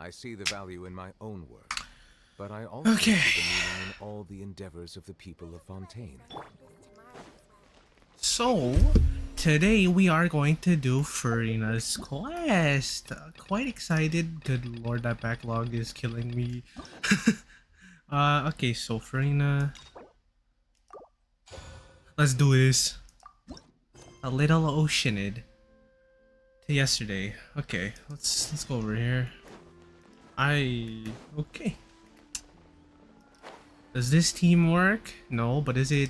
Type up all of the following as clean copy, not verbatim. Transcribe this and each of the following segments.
I see the value in my own work, but I also see the meaning in all the endeavors of the people of Fontaine. So, today we are going to do Furina's quest. Quite excited. Good lord, that backlog is killing me. Okay, so Furina. Let's do this. A little oceanid to yesterday. Okay, let's go over here. Okay. Does this team work? No, but is it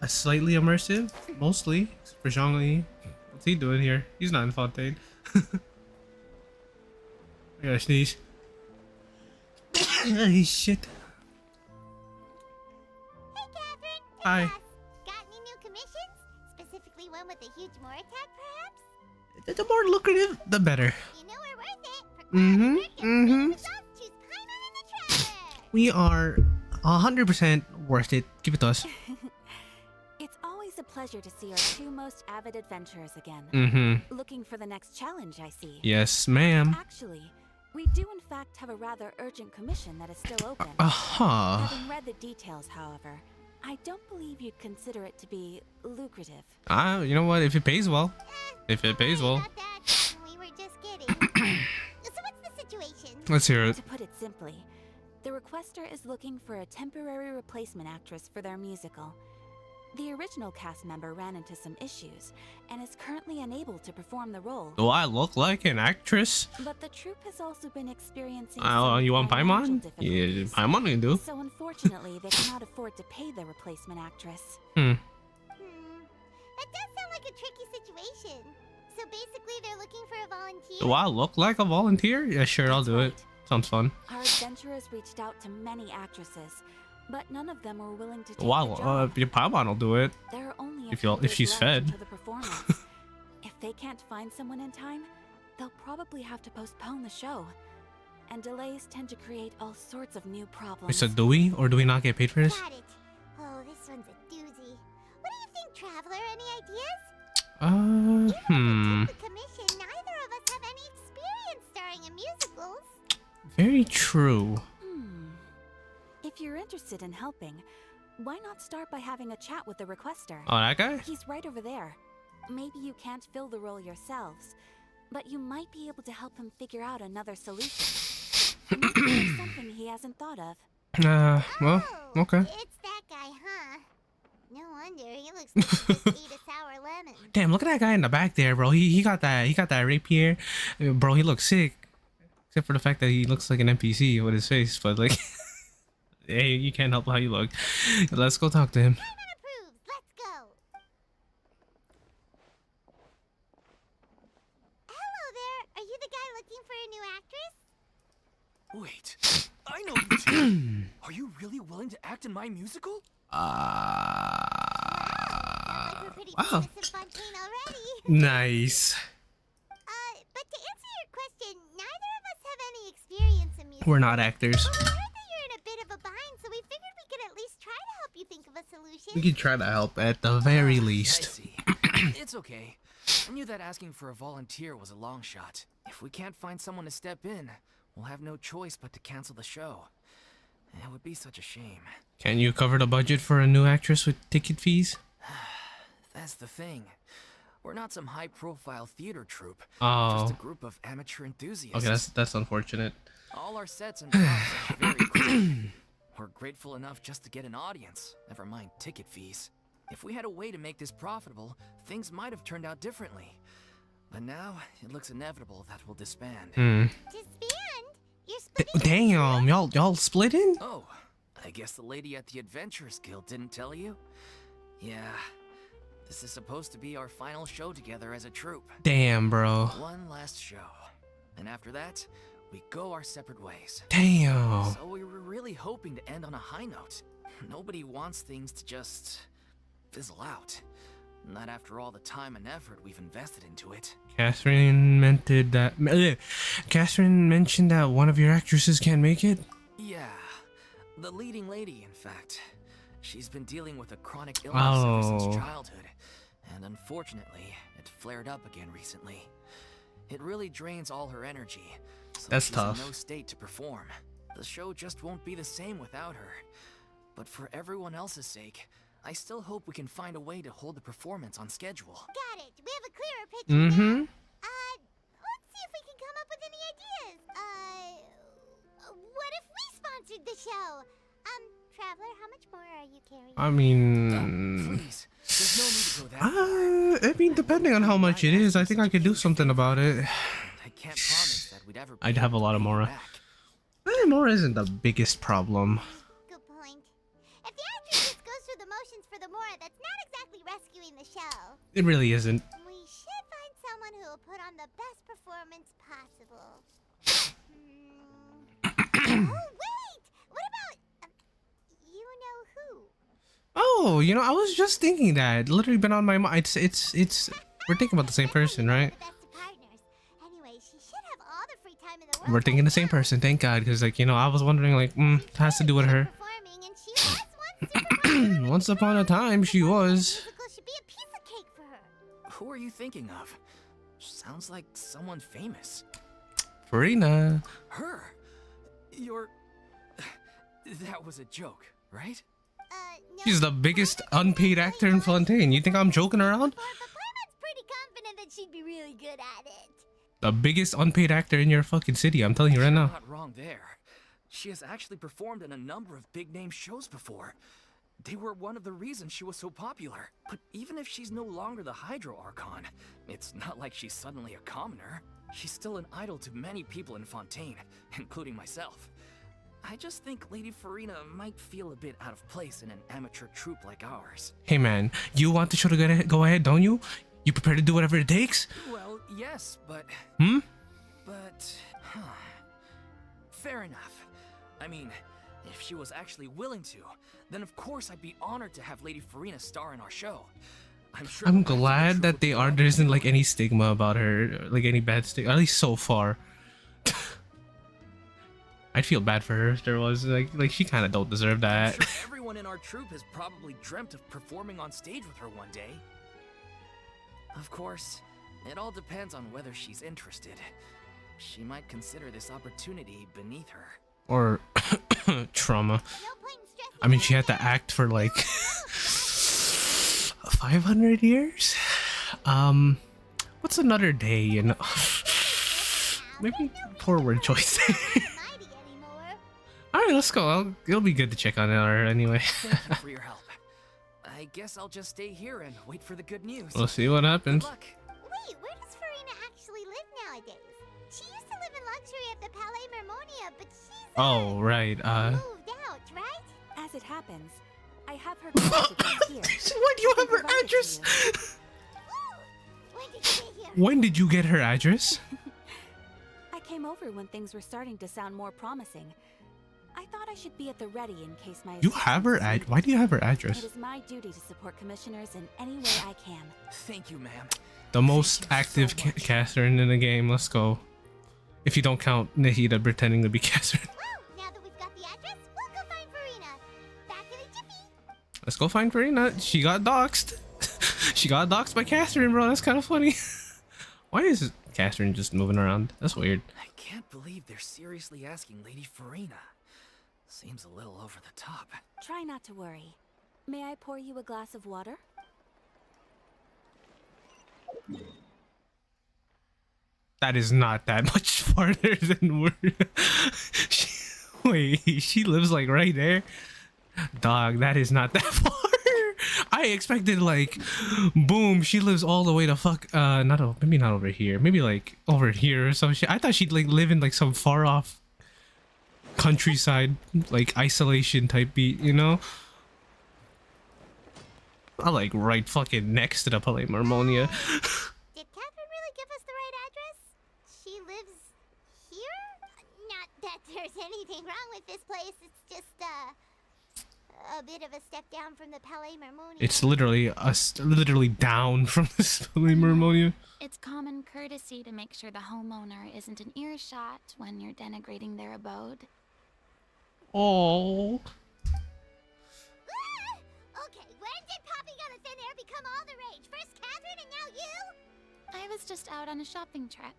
a slightly immersive? Mostly. For Zhongli. What's he doing here? He's not in Fontaine. I gotta sneeze. Shit. Hey, Catherine. Hi. Got any new commissions? Specifically one with a huge more attack, perhaps? The more lucrative, the better. You know we're worth it. For quality results, choose Paimon and the Traveler. We are 100% worth it. Give it to us. It's always a pleasure to see our two most avid adventurers again. Looking for the next challenge, I see. Yes, ma'am. Actually, we do in fact have a rather urgent commission that is still open. Having read the details, however, I don't believe you'd consider it to be lucrative. You know what? If it pays well. If it pays well. Not that. We were just kidding. So what's the situation? Let's hear it. To put it simply, the requester is looking for a temporary replacement actress for their musical. The original cast member ran into some issues and is currently unable to perform the role. Do I look like an actress? But the troupe has also been experiencing You want Paimon? Yeah, Paimon can do. So unfortunately, they cannot afford to pay the replacement actress. That does sound like a tricky situation. So basically, they're looking for a volunteer. Do I look like a volunteer? Yeah, sure, I'll do it. Sounds fun. Our adventurers reached out to many actresses, but none of them were willing to take the Wow, job. your Paimon will do it. There are only a If few if days she's left fed. until the performance. If they can't find someone in time, they'll probably have to postpone the show. And delays tend to create all sorts of new problems. So do we, or do we not get paid for this? Got it. Oh, this one's a doozy. What do you think, Traveler? Any ideas? Hmm. Even if we take the commission, neither of us have any experience starring in musicals. Very true. If you're interested in helping, why not start by having a chat with the requester? Oh, that guy? He's right over there. Maybe you can't fill the role yourselves, but you might be able to help him figure out another solution. Maybe there's something he hasn't thought of. Well, okay. It's that guy, huh? No wonder he looks like he just ate a sour lemon. Damn, look at that guy in the back there, bro. He got that rapier. Bro, he looks sick. Except for the fact that he looks like an NPC with his face, but like hey, you can't help how you look. Let's go talk to him. Paimon approves. Let's go. Hello there. Are you the guy looking for a new actress? Wait, I know you two. Are you really willing to act in my musical? Sounds like we're pretty Wow. famous in Fontaine already. Nice. But to answer your question, neither of us have any experience in music. We're not actors. But we heard that you're in a bit of a bind, so we figured we could at least try to help you think of a solution. We could try to help at the very I least. see. It's okay. I knew that asking for a volunteer was a long shot. If we can't find someone to step in, we'll have no choice but to cancel the show. It would be such a shame. Can you cover the budget for a new actress with ticket fees? That's the thing. We're not some high-profile theater troupe. Oh. Just a group of amateur enthusiasts. Okay, that's unfortunate. All our sets and props are very crude. We're grateful enough just to get an audience, never mind ticket fees. If we had a way to make this profitable, things might have turned out differently. But now, it looks inevitable that we'll disband. Disband? You're splitting? Damn, y'all splitting? Oh, I guess the lady at the Adventurers Guild didn't tell you? Yeah, this is supposed to be our final show together as a troupe. Damn, bro. One last show. And after that, we go our separate ways. Damn. So we were really hoping to end on a high note. Nobody wants things to just fizzle out. Not after all the time and effort we've invested into it. Catherine mentioned that one of your actresses can't make it? Yeah, the leading lady, in fact. She's been dealing with a chronic illness ever since childhood, and unfortunately, it flared up again recently. It really drains all her energy, so So That's she's tough. in no state to perform. The show just won't be the same without her. But for everyone else's sake, I still hope we can find a way to hold the performance on schedule. Got it. We have a clearer picture now. Mm-hmm. Let's see if we can come up with any ideas. What if we sponsored the show? Traveler, how much more are you carrying? I mean, Please, there's no need to go that far. I mean, depending on how much it is, I think I could do something about it. I can't promise that we'd ever. I'd be have a able lot to of pay you Mora. back. Mora isn't the biggest problem. Good point. If the actress just goes through the motions for the Mora, that's not exactly rescuing the show. It really isn't. We should find someone who will put on the best performance possible. Oh, wait! What about... you know who? Oh, you know, I was just thinking that. Literally been on my mind. It's. We're thinking about the same person, right? The best of partners. Anyway, she should have all the free time in the world We're thinking the right same now. person. Thank God, because like, you know, I was wondering like, it has to do with her. Performing, and she was once super popular. Once upon a time, she was. Musical should be a piece of cake for her. Who are you thinking of? Sounds like someone famous. Furina. Her? You're. That was a joke, right? No, She's the biggest unpaid actor in Fontaine. You think I'm joking around? But Playman's pretty confident that she'd be really good at it. The biggest unpaid actor in your fucking city. I'm telling you right now. Not wrong there. She has actually performed in a number of big name shows before. They were one of the reasons she was so popular. But even if she's no longer the Hydro Archon, it's not like she's suddenly a commoner. She's still an idol to many people in Fontaine, including myself. I just think Lady Furina might feel a bit out of place in an amateur troupe like ours. Hey man, you want the show to go ahead, don't you? You prepared to do whatever it takes? Well, yes, but... But... Fair enough. I mean, if she was actually willing to, then of course I'd be honored to have Lady Furina star in our show. I'm sure. I'm the rest of the glad troupe that would they be are. happy There isn't too. like any stigma about her, like any bad stigma. At least so far. I'd feel bad for her if there was like she kind of don't deserve I'm that. sure everyone in our troupe has probably dreamt of performing on stage with her one day. Of course, it all depends on whether she's interested. She might consider this opportunity beneath her. Or trauma. No point in stressing I mean, she out had to now. act for like 500 years. What's another day? You know, maybe poor word choice. Mighty anymore. All right, let's go. It'll be good to check on her anyway. Thank you for your help. I guess I'll just stay here and wait for the good news. We'll see what Good happens. luck. Wait, where does Furina actually live nowadays? She used to live in luxury at the Palais Mermonia, but she's Oh right. moved out, right? As it happens, I have her connected here. Why do you have her Provide it to address? When did you get here? When did you get her address? I came over when things were starting to sound more promising. I thought I should be at the ready in case my You have her assistance is ad. Why do you have her needed. address? It is my duty to support commissioners in any way I can. Thank you, ma'am. The most Thank you so active much. caster in the game. Let's go. If you don't count Nahida pretending to be Catherine. Well, now that we've got the address, we'll go find Furina. Back in a jiffy. Let's go find Furina. She got doxxed. She got doxxed by Catherine, bro. That's kind of funny. Why is Catherine just moving around? That's weird. I can't believe they're seriously asking Lady Furina. Seems a little over the top. Try not to worry. May I pour you a glass of water? That is not that much farther than we're... Wait, she lives like right there? Dog, that is not that far. I expected like, boom, she lives all the way to maybe not over here. Maybe like over here or some shit. I thought she'd like live in like some far off countryside, like isolation type beat, you know? I like right fucking next to the Palais Marmonia. Did Catherine really give us the right address? She lives here? Not that there's anything wrong with this place. It's just a bit of a step down from the Palais Mermonia. It's literally literally down from this Palais Marmonia. It's common courtesy to make sure the homeowner isn't in earshot when you're denigrating their abode. Oh. Okay, when did popping out of thin air become all the rage? First Catherine and now you? I was just out on a shopping trip.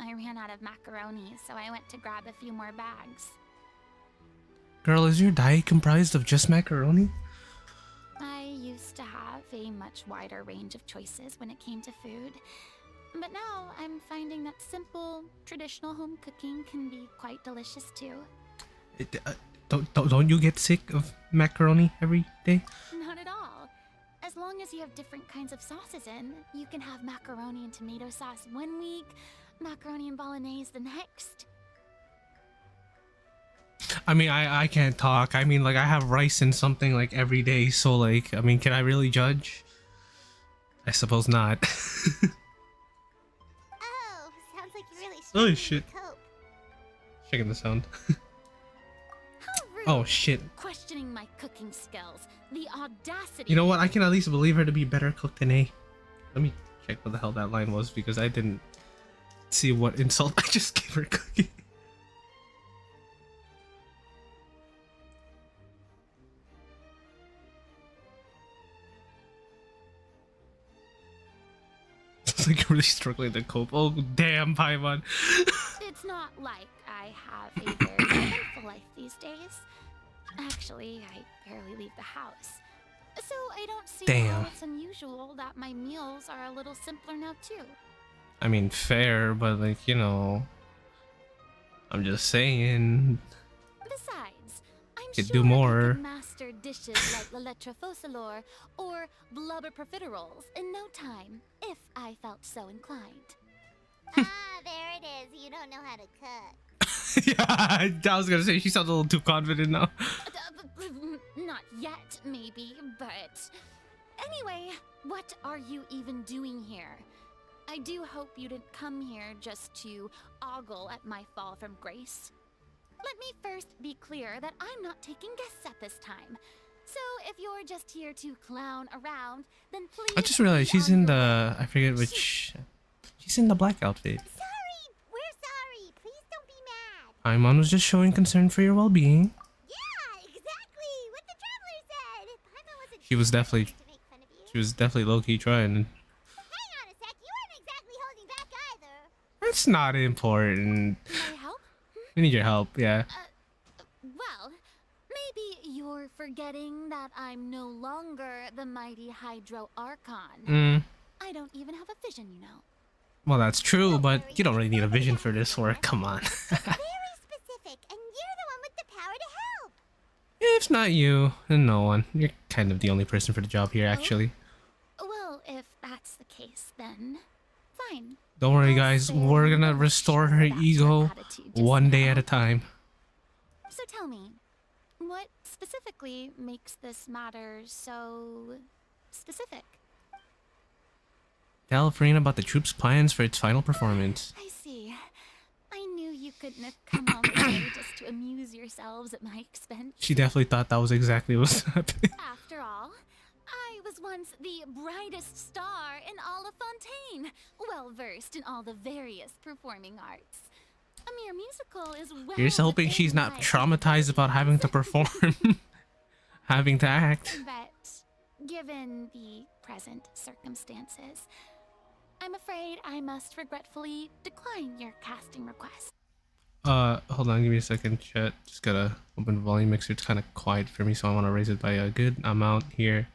I ran out of macaroni, so I went to grab a few more bags. Girl, is your diet comprised of just macaroni? I used to have a much wider range of choices when it came to food, but now I'm finding that simple, traditional home cooking can be quite delicious too. Don't you get sick of macaroni every day? Not at all. As long as you have different kinds of sauces in, you can have macaroni and tomato sauce one week, macaroni and bolognese the next. I mean, I can't talk. I mean, like, I have rice and something like every day, so like, I mean, can I really judge? I suppose not. Oh, sounds like you really Oh, struggling shit. to cope. Checking the sound. How rude! Oh shit. Questioning my cooking skills. The audacity. You know what? I can at least believe her to be better cooked than A. Let me check what the hell that line was because I didn't see what insult I just gave her cooking. It's like really struggling to cope. Oh damn, Paimon. It's not like I have a very eventful life these days. Actually, I barely leave the house. So I don't see Damn. how it's unusual that my meals are a little simpler now too. I mean, fair, but like, you know, I'm just saying. Besides, I'm Could sure do I more. could master dishes like la lettre focilor or blubber profiteroles in no time, if I felt so inclined. Ah, there it is. You don't know how to cook. Yeah, I was gonna say she sounds a little too confident now. Not yet, maybe, but... Anyway, what are you even doing here? I do hope you didn't come here just to ogle at my fall from grace. Let me first be clear that I'm not taking guests at this time. So if you're just here to clown around, then please... I just realized she's be on in your the, way. I forget which, she's in the black outfit. Sorry, we're sorry. Please don't be mad. Paimon was just showing concern for your well-being. Yeah, exactly. What the traveler said. Paimon wasn't She was trying definitely, to make fun of you. she was definitely low-key trying. Hang on a sec. You weren't exactly holding back either. It's not important. May I help? We need your help, yeah. Well, maybe you're forgetting that I'm no longer the mighty Hydro Archon. I don't even have a vision, you know. Well, that's true, but you don't really need a vision for this work. Come on. Very specific, and you're the one with the power to help. If not you, then no one. You're kind of the only person for the job here, actually. Well, if that's the case, then fine. Don't worry, I'll guys. say We're I'm gonna not restore sure her that's your ego attitude just one day now. at a time. So tell me, what specifically makes this matter so specific? Tell Furina about the troops' plans for its final performance. I see. I knew you couldn't have come all the way just to amuse yourselves at my expense. She definitely thought that was exactly what was happening. After all, I was once the brightest star in all of Fontaine, well versed in all the various performing arts. A mere musical is well You're just hoping within she's not my traumatized about having to perform. Having to act. But given the present circumstances, I'm afraid I must regretfully decline your casting request. Hold on, give me a second, chat. Just gotta open volume mixer. It's kind of quiet for me, so I want to raise it by a good amount here.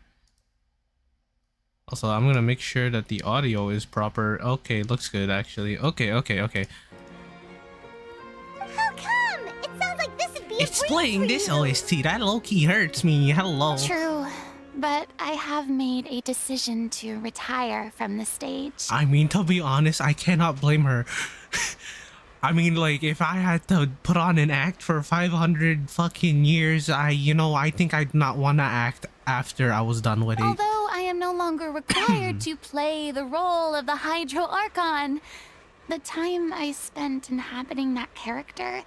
Also, I'm gonna make sure that the audio is proper. Okay, looks good actually. Okay. How come? It sounds like this would be a It's breeze playing for this you. OST. That low-key hurts me. Hello. True, but I have made a decision to retire from the stage. I mean, to be honest, I cannot blame her. I mean, like, if I had to put on an act for 500 fucking years, I think I'd not want to act after I was done with it. Although I am no longer required to play the role of the Hydro Archon, the time I spent inhabiting that character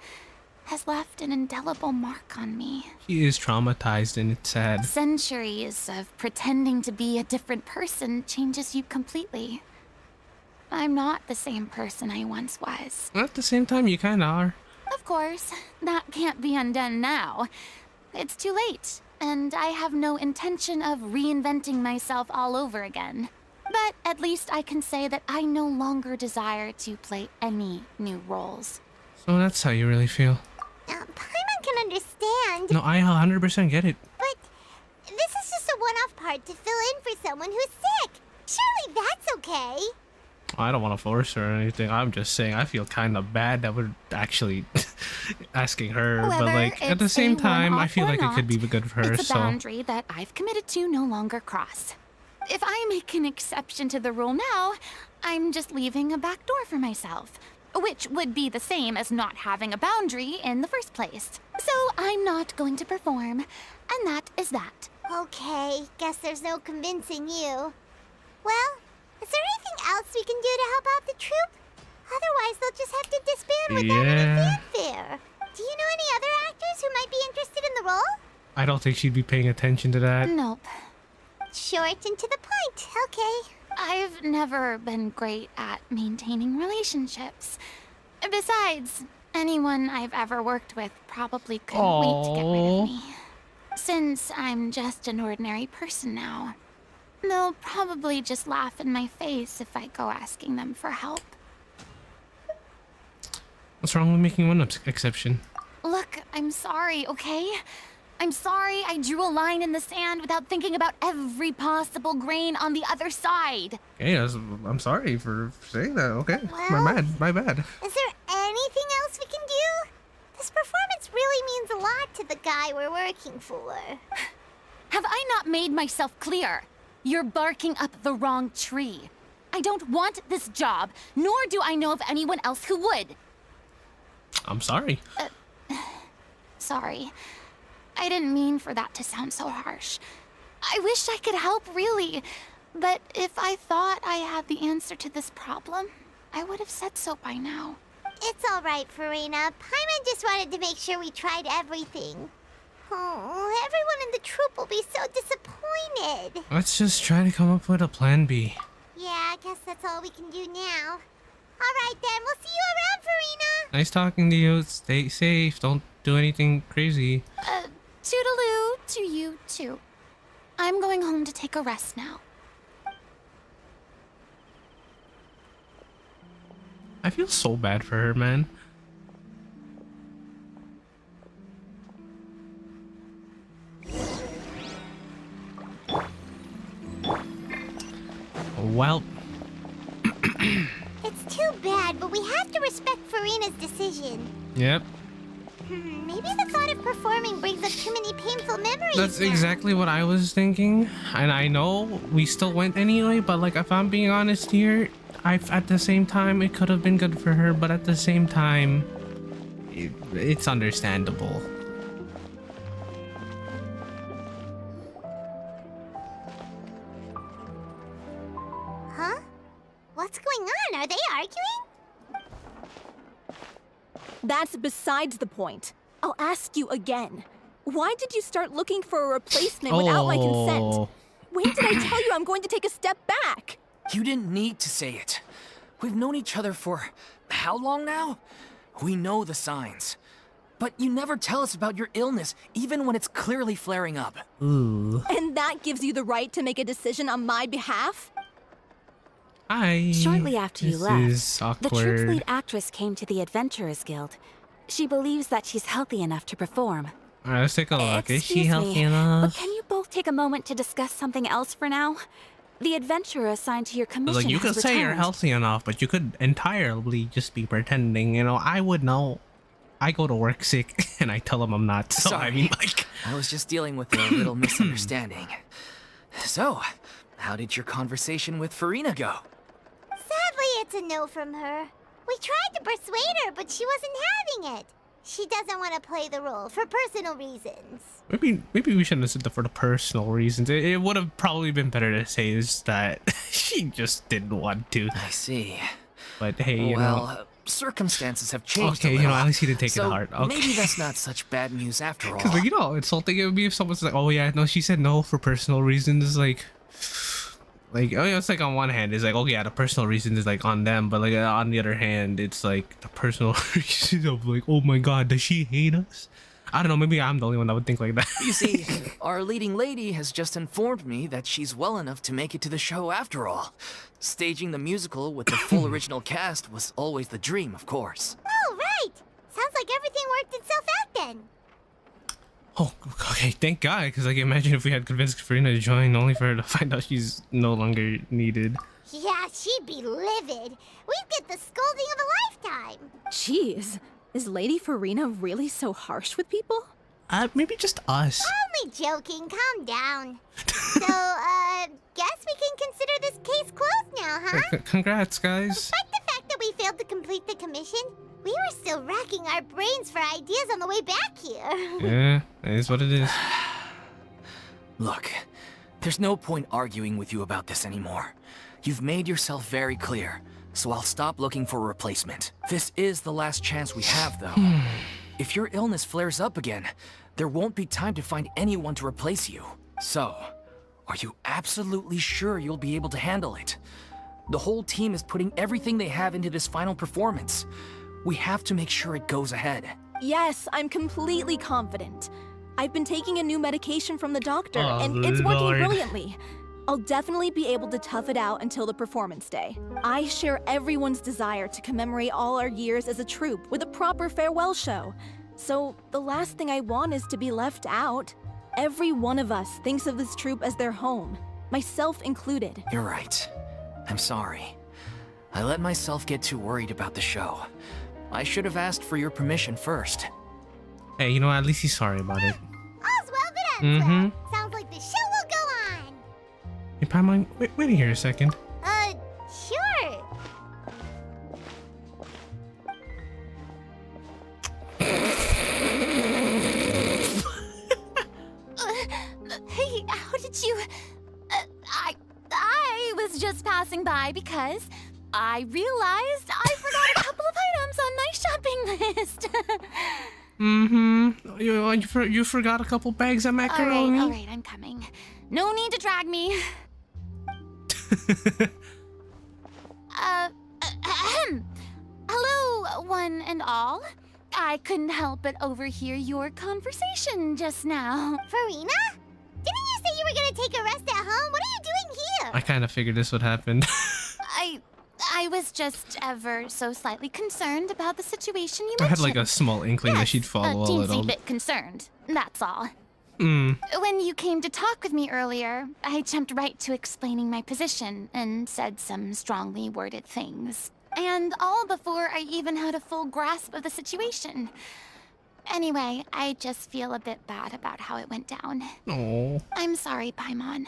has left an indelible mark on me. She is traumatized and it's sad. Centuries of pretending to be a different person changes you completely. I'm not the same person I once was. At the same time, you kind of are. Of course, that can't be undone now. It's too late, and I have no intention of reinventing myself all over again. But at least I can say that I no longer desire to play any new roles. So that's how you really feel. Paimon can understand, No, I 100% get it. but this is just a one-off part to fill in for someone who's sick. Surely that's okay. I don't want to force her or anything. I'm just saying I feel kind of bad that we're actually asking her, but Whether like at the it's same a time, I one-off feel or like it could be not, good for her. It's a So boundary that I've committed to no longer cross. If I make an exception to the rule now, I'm just leaving a back door for myself, which would be the same as not having a boundary in the first place. So I'm not going to perform, and that is that. Okay, guess there's no convincing you. Well, is there anything else we can do to help out the troupe? Otherwise, they'll just have to disband without any Yeah. fanfare. Do you know any other actors who might be interested in the role? I don't think she'd be paying attention to that. Nope. Short and to the point. Okay. I've never been great at maintaining relationships. Besides, anyone I've ever worked with probably couldn't wait to get rid Aw. of me. Since I'm just an ordinary person now, they'll probably just laugh in my face if I go asking them for help. What's wrong with making one exception? Look, I'm sorry, okay? I'm sorry I drew a line in the sand without thinking about every possible grain on the other side. Hey, I'm sorry for saying that. Okay, Well- my bad. Is there anything else we can do? This performance really means a lot to the guy we're working for. Have I not made myself clear? You're barking up the wrong tree. I don't want this job, nor do I know of anyone else who would. I'm sorry. Sorry. I didn't mean for that to sound so harsh. I wish I could help, really. But if I thought I had the answer to this problem, I would have said so by now. It's all right, Furina. Paimon just wanted to make sure we tried everything. Oh, everyone in the troupe will be so disappointed. Let's just try to come up with a plan B. Yeah, I guess that's all we can do now. All right, then. We'll see you around, Furina. Nice talking to you. Stay safe. Don't do anything crazy. Toodaloo to you, too. I'm going home to take a rest now. I feel so bad for her, man. Well, It's too bad, but we have to respect Furina's decision. yep. Maybe the thought of performing brings up too many painful memories. That's now. exactly what I was thinking. And I know we still went anyway, but like if I'm being honest here, at the same time it could have been good for her, but at the same time it's understandable. Huh? What's going on? Are they arguing? That's besides the point. I'll ask you again. Why did you start looking for a replacement without my consent? Oh, When did I tell you I'm going to take a step back? You didn't need to say it. We've known each other for how long now? We know the signs. But you never tell us about your illness, even when it's clearly flaring up. ooh. And that gives you the right to make a decision on my behalf? Hi. Shortly after you This left, is the troupe's awkward. lead actress came to the Adventurers Guild. She believes that she's healthy enough to perform. Alright, let's take a look. Is she Excuse healthy me, enough? But can you both take a moment to discuss something else for now? The adventurer assigned to your commission Like, you has could say you're returned. healthy enough, but you could entirely just be pretending. You know, I would know. I go to work sick, and I tell them I'm not. So, I Sorry. mean, like... I was just dealing with a little misunderstanding. So, how did your conversation with Furina go? Sadly, it's a no from her. We tried to persuade her, but she wasn't having it. She doesn't want to play the role for personal reasons. Maybe we shouldn't have said that for the personal reasons. It would have probably been better to say is that she just didn't want to. I see. But hey, you well, know... circumstances have changed Okay, a you little. know, at least he didn't take it so to heart. Okay. maybe that's not such bad news after all. Because, like, you know, how insulting it would be if someone's like, oh, yeah, no, she said no for personal reasons. Like, oh, yeah, it's like on one hand, it's like, oh, yeah, the personal reason is like on them. But, like, on the other hand, it's like the personal reason of like, oh my God, does she hate us? I don't know, maybe I'm the only one that would think like that. You see, our leading lady has just informed me that she's well enough to make it to the show after all. Staging the musical with the full original cast was always the dream, of course. Oh, right! Sounds like everything worked itself out then. Oh, okay, thank God, because like imagine if we had convinced Furina to join only for her to find out she's no longer needed. Yeah, she'd be livid. We'd get the scolding of a lifetime. Jeez, is Lady Furina really so harsh with people? Maybe just us. Only joking, calm down. So, guess we can consider this case closed now, huh? Congrats, guys. Despite the fact that we failed to complete the commission, we were still racking our brains for ideas on the way back here. Yeah, it is what it is. Look, there's no point arguing with you about this anymore. You've made yourself very clear, so I'll stop looking for a replacement. This is the last chance we have, though. If your illness flares up again, there won't be time to find anyone to replace you. So, are you absolutely sure you'll be able to handle it? The whole team is putting everything they have into this final performance. We have to make sure it goes ahead. Yes, I'm completely confident. I've been taking a new medication from the doctor, Oh, and it's working Lord. brilliantly. I'll definitely be able to tough it out until the performance day. I share everyone's desire to commemorate all our years as a troupe with a proper farewell show. So the last thing I want is to be left out. Every one of us thinks of this troupe as their home, myself included. You're right. I'm sorry. I let myself get too worried about the show. I should have asked for your permission first. Hey, you know what? At least he's sorry about it. All's well that ends well. Mm-hmm. Sounds like the show will go on. Hey, Paimon, wait here a second. Sure. Hey, how did you... I was just passing by because I realized I forgot a couple of items on my shopping list. Mm-hmm. You forgot a couple bags of macaroni? All right, I'm coming. No need to drag me. Hello, one and all. I couldn't help but overhear your conversation just now. Furina? Didn't you say you were gonna take a rest at home? What are you doing here? I kind of figured this would happen. I was just ever so slightly concerned about the situation you I mentioned. had like a small inkling that she'd follow a a teensy little. bit concerned. That's all. Mm. When you came to talk with me earlier, I jumped right to explaining my position and said some strongly worded things. And all before I even had a full grasp of the situation. Anyway, I just feel a bit bad about how it went down. Oh. I'm sorry, Paimon.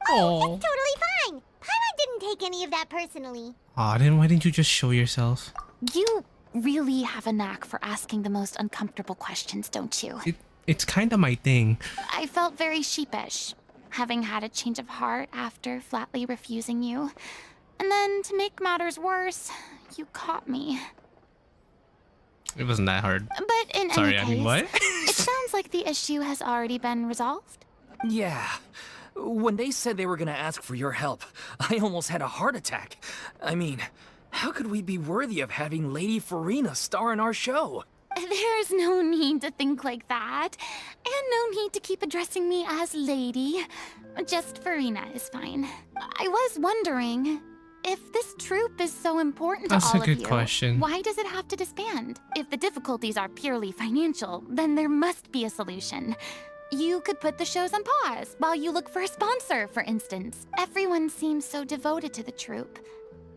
Oh. Totally fine. Paimon didn't take any of that personally. Aw, then why didn't you just show yourself? You really have a knack for asking the most uncomfortable questions, don't you? It's kind of my thing. I felt very sheepish, having had a change of heart after flatly refusing you. And then, to make matters worse, you caught me. It wasn't that hard. But in Sorry, any I case, mean, what? it sounds like the issue has already been resolved. Yeah. When they said they were gonna ask for your help, I almost had a heart attack. I mean, how could we be worthy of having Lady Furina star in our show? There's no need to think like that. And no need to keep addressing me as lady. Just Furina is fine. I was wondering, if this troupe is so important to That's all a good of you, question. why does it have to disband? If the difficulties are purely financial, then there must be a solution. You could put the shows on pause while you look for a sponsor, for instance. Everyone seems so devoted to the troupe.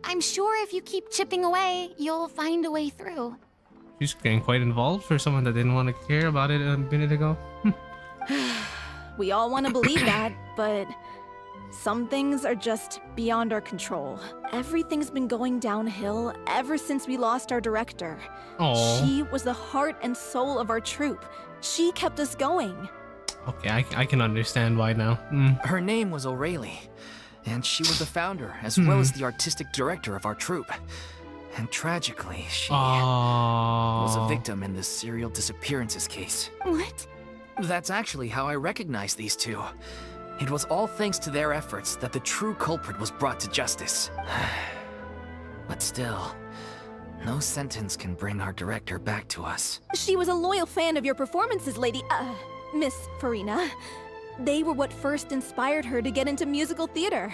I'm sure if you keep chipping away, you'll find a way through. She's getting quite involved for someone that didn't want to care about it a minute ago. We all want to believe that, but some things are just beyond our control. Everything's been going downhill ever since we lost our director. Oh. She was the heart and soul of our troupe. She kept us going. Okay, I can understand why now. Her name was O'Reilly, and she was the founder as well as the artistic director of our troupe. And tragically, she was a victim in this serial disappearances case. What? That's actually how I recognized these two. It was all thanks to their efforts that the true culprit was brought to justice. But still, no sentence can bring our director back to us. She was a loyal fan of your performances, Miss Furina. They were what first inspired her to get into musical theater.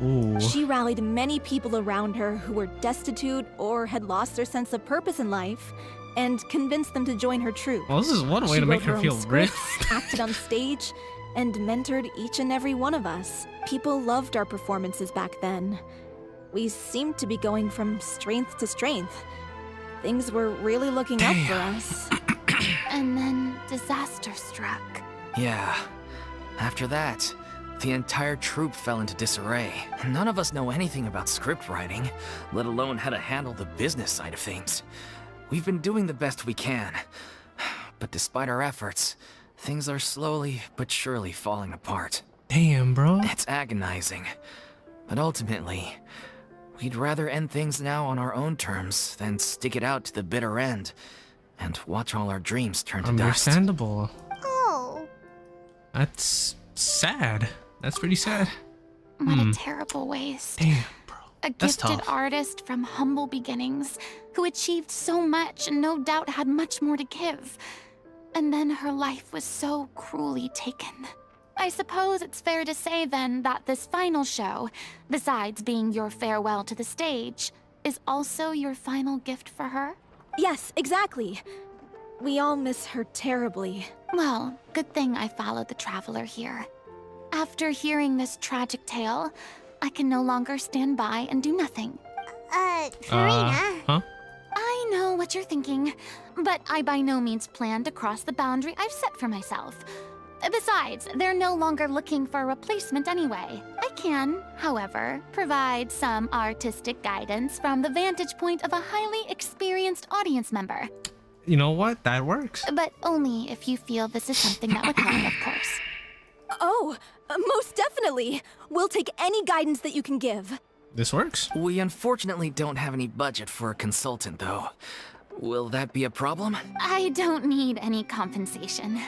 Ooh. She rallied many people around her who were destitute or had lost their sense of purpose in life, and convinced them to join her troupe. Well, this is one way She to make wrote her own feel rich. scripts, acted on stage, and mentored each and every one of us. People loved our performances back then. We seemed to be going from strength to strength. Things were really looking up for us. And then disaster struck. Yeah. After that, the entire troupe fell into disarray. None of us know anything about script writing, let alone how to handle the business side of things. We've been doing the best we can. But despite our efforts, things are slowly but surely falling apart. Damn, bro. It's agonizing. But ultimately, we'd rather end things now on our own terms than stick it out to the bitter end and watch all our dreams turn to dust. Understandable. Oh. That's sad. That's pretty sad. What a terrible waste. Damn, bro. A That's gifted tough. artist from humble beginnings who achieved so much and no doubt had much more to give. And then her life was so cruelly taken. I suppose it's fair to say then that this final show, besides being your farewell to the stage, is also your final gift for her? Yes, exactly. We all miss her terribly. Well, good thing I followed the traveler here. After hearing this tragic tale, I can no longer stand by and do nothing. Furina. Huh? I know what you're thinking, but I by no means plan to cross the boundary I've set for myself. Besides, they're no longer looking for a replacement anyway. I can, however, provide some artistic guidance from the vantage point of a highly experienced audience member. You know what? That works. But only if you feel this is something that would help, of course. Oh, most definitely. We'll take any guidance that you can give. This works. We unfortunately don't have any budget for a consultant, though. Will that be a problem? I don't need any compensation.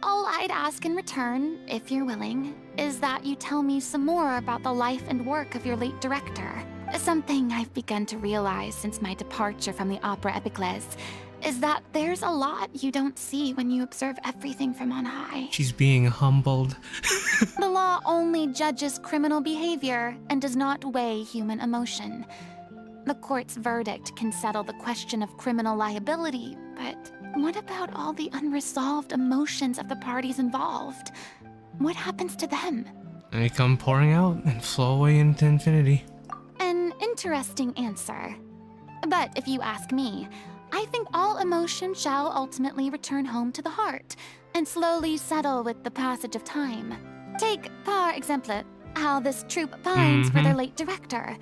All I'd ask in return, if you're willing, is that you tell me some more about the life and work of your late director. Something I've begun to realize since my departure from the Opera Epiclese is that there's a lot you don't see when you observe everything from on high. She's being humbled. The law only judges criminal behavior and does not weigh human emotion. The court's verdict can settle the question of criminal liability, but what about all the unresolved emotions of the parties involved? What happens to them? They come pouring out and flow away into infinity. An interesting answer. But if you ask me, I think all emotion shall ultimately return home to the heart and slowly settle with the passage of time. Take, par exemple, how this troupe pines for their late director.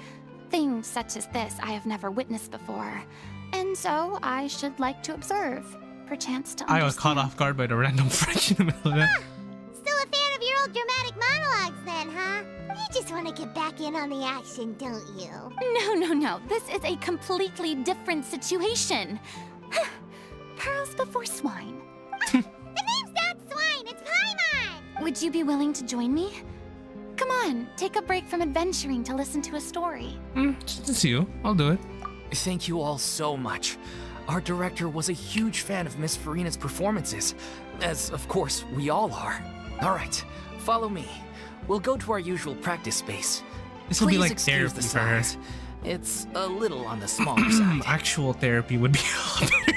Things such as this I have never witnessed before. And so I should like to observe, perchance to understand. I was caught off guard by the random French in the middle of that. Still a fan of your old dramatic monologues then, huh? You just want to get back in on the action, don't you? No. This is a completely different situation. Pearls before swine. The name's not Swine, it's Paimon! Would you be willing to join me? Come on, take a break from adventuring to listen to a story. It's you. I'll do it. Thank you all so much. Our director was a huge fan of Miss Furina's performances, as of course we all are. All right, follow me. We'll go to our usual practice space. This will be Please like excuse therapy the for her. size. It's a little on the smaller side. Actual therapy would be a lot better.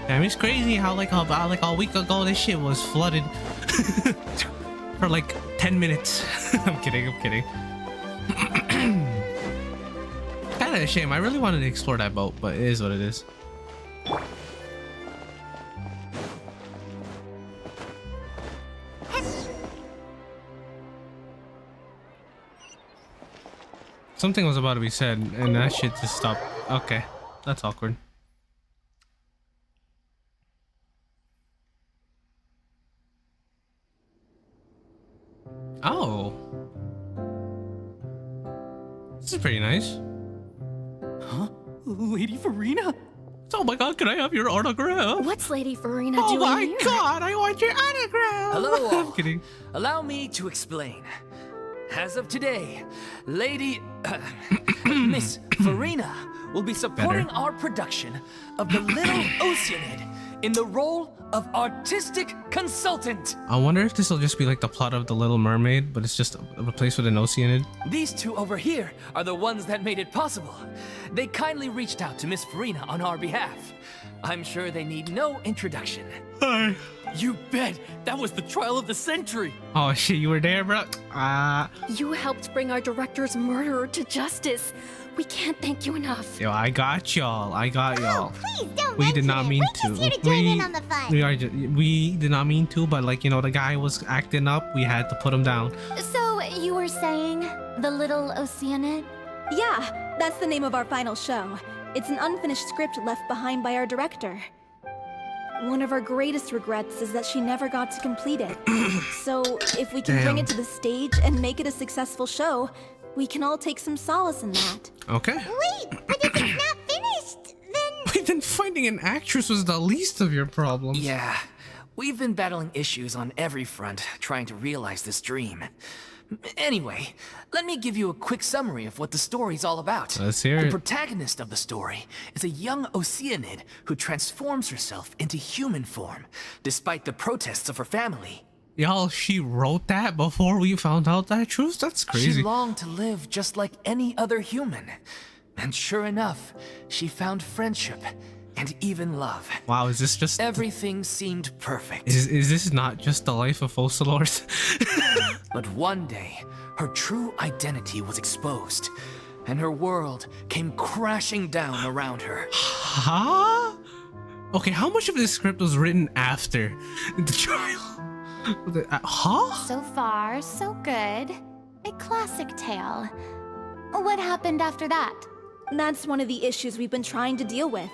Damn, it's crazy how about a week ago this shit was flooded for like 10 minutes. I'm kidding. Kinda a shame. I really wanted to explore that boat, but it is what it is. Something was about to be said, and that shit just stopped. Okay, that's awkward. Oh. This is pretty nice. Huh? Lady Furina? Oh my god, can I have your autograph? What's Lady Furina Oh doing my here? god, I want your autograph! Hello all. I'm kidding. Allow me to explain. As of today, Lady Miss Furina will be supporting our production of The Little Oceanid in the role of artistic consultant. I wonder if this will just be like the plot of The Little Mermaid, but it's just replaced with an Oceanid. These two over here are the ones that made it possible. They kindly reached out to Miss Furina on our behalf. I'm sure they need no introduction. Hi. You bet! That was the trial of the century! Oh shit, you were there, bro? You helped bring our director's murderer to justice. We can't thank you enough. Yo, I got y'all. I got y'all. Please don't We did mention not it. mean We're just here to join in on the fun. We did not mean to, but like, you know, the guy was acting up. We had to put him down. So, you were saying The Little Oceanid? Yeah, that's the name of our final show. It's an unfinished script left behind by our director. One of our greatest regrets is that she never got to complete it. So, if we can bring it to the stage and make it a successful show, we can all take some solace in that. Okay. Wait, but if it's not finished, then... Wait, then finding an actress was the least of your problems. Yeah, we've been battling issues on every front trying to realize this dream. Anyway, let me give you a quick summary of what the story's all about. Let's hear The it. protagonist of the story is a young Oceanid who transforms herself into human form, despite the protests of her family. Y'all, she wrote that before we found out that truth? That's crazy. She longed to live just like any other human. And sure enough, she found friendship and even love. Wow, is this just... Everything seemed perfect. Is this not just the life of Focalors? But one day, her true identity was exposed, and her world came crashing down around her. Huh? Okay, how much of this script was written after the trial? Huh? So far, so good. A classic tale. What happened after that? That's one of the issues we've been trying to deal with.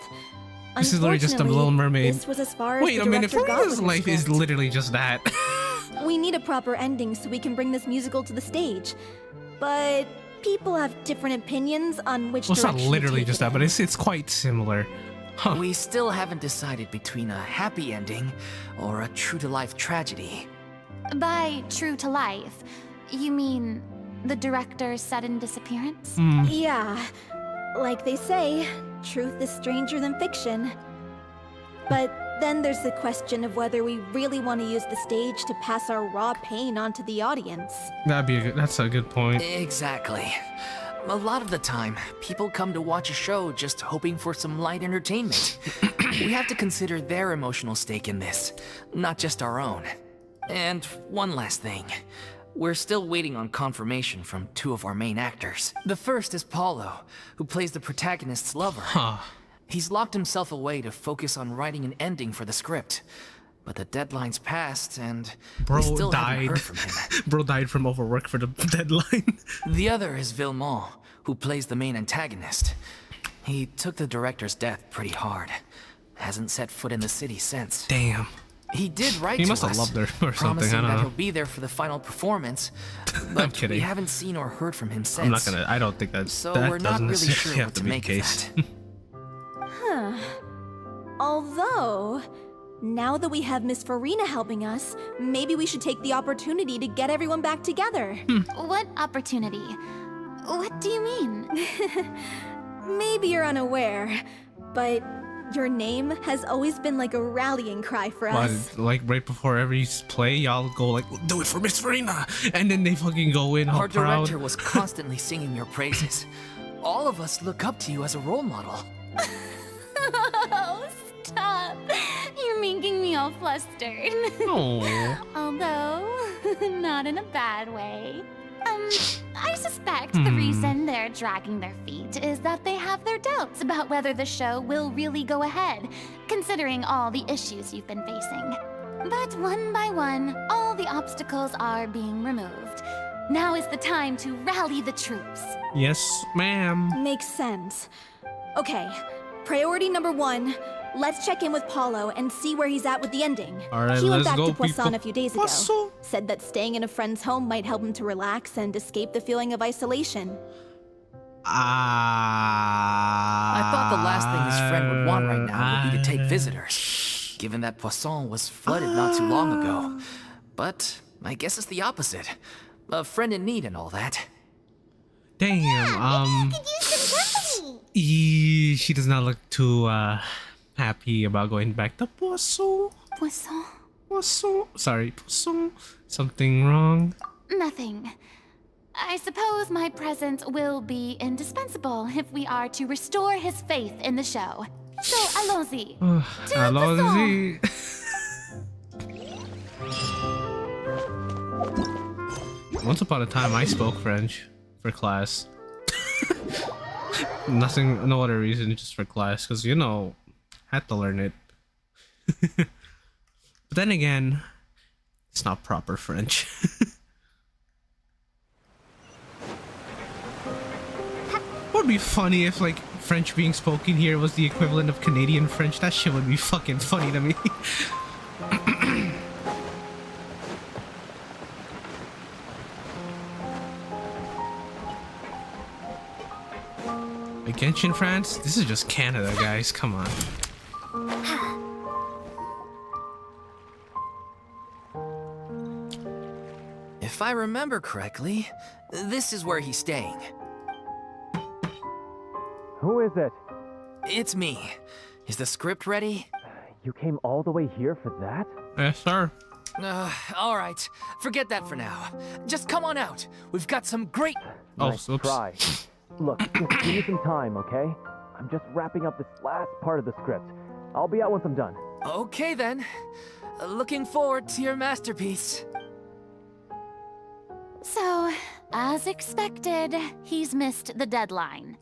This is literally just a Unfortunately, Little Mermaid. This was as far as Wait the a minute, director got Furina's with her life is script. literally just that. We need a proper ending so we can bring this musical to the stage. But people have different opinions on which Well, it's not direction to literally take just it that, but in. it's quite similar. Huh. We still haven't decided between a happy ending or a true-to-life tragedy. By true to life, you mean the director's sudden disappearance? Yeah, like they say, truth is stranger than fiction. But then there's the question of whether we really want to use the stage to pass our raw pain onto the audience. That's a good point. Exactly. A lot of the time, people come to watch a show just hoping for some light entertainment. We have to consider their emotional stake in this, not just our own. And one last thing. We're still waiting on confirmation from two of our main actors. The first is Paulo, who plays the protagonist's lover. Huh. He's locked himself away to focus on writing an ending for the script. But the deadline's passed, and we Bro still haven't died. heard from him. Bro died from overwork for the deadline. The other is Villemont, who plays the main antagonist. He took the director's death pretty hard. Hasn't set foot in the city since. Damn. He did write He to must have us, loved her or something, promising I don't that know. he'll be there for the final performance, but kidding. we haven't seen or heard from him since. I'm not gonna. I don't think that. So that we're not doesn't really necessarily sure have what to to be make the of case. that. Although, now that we have Miss Furina helping us, maybe we should take the opportunity to get everyone back together. What opportunity? What do you mean? Maybe you're unaware, but your name has always been like a rallying cry for us. Like right before every play, y'all go like, "Do it for Miss Furina," and then they fucking go in all Our proud. director was constantly singing your praises. All of us look up to you as a role model. Oh, stop. You're making me all flustered. Oh. Although, not in a bad way. I suspect the reason they're dragging their feet is that they have their doubts about whether the show will really go ahead, considering all the issues you've been facing. But one by one, all the obstacles are being removed. Now is the time to rally the troops. Yes, ma'am. Makes sense. Okay, priority number 1, Let's check in with Paulo and see where he's at with the ending. All right, He went let's back go, to Poisson people. a few days ago. Poisson. Said that staying in a friend's home might help him to relax and escape the feeling of isolation. I thought the last thing his friend would want right now would be to take visitors, given that Poisson was flooded not too long ago. But I guess it's the opposite. A friend in need and all that. Damn. Could use some company. She does not look too happy about going back to Poisson. Poisson? Poisson. Sorry, Poisson. Something wrong. Nothing. I suppose my presence will be indispensable if we are to restore his faith in the show. So, allons-y. Allons-y. Once upon a time, I spoke French for class. Nothing, no other reason, just for class, because, you know, had to learn it. But then again, it's not proper French. Would be funny if, like, French being spoken here was the equivalent of Canadian French. That shit would be fucking funny to me. Like Genshin France? This is just Canada, guys. Come on. If I remember correctly, this is where he's staying. Who is it? It's me. Is the script ready? You came all the way here for that? Yes, sir. All right. Forget that for now. Just come on out. We've got some great... Oh, Nice oops. try. Look, just give me some time, okay? I'm just wrapping up this last part of the script. I'll be out once I'm done. Okay, then. Looking forward to your masterpiece. So, as expected, he's missed the deadline.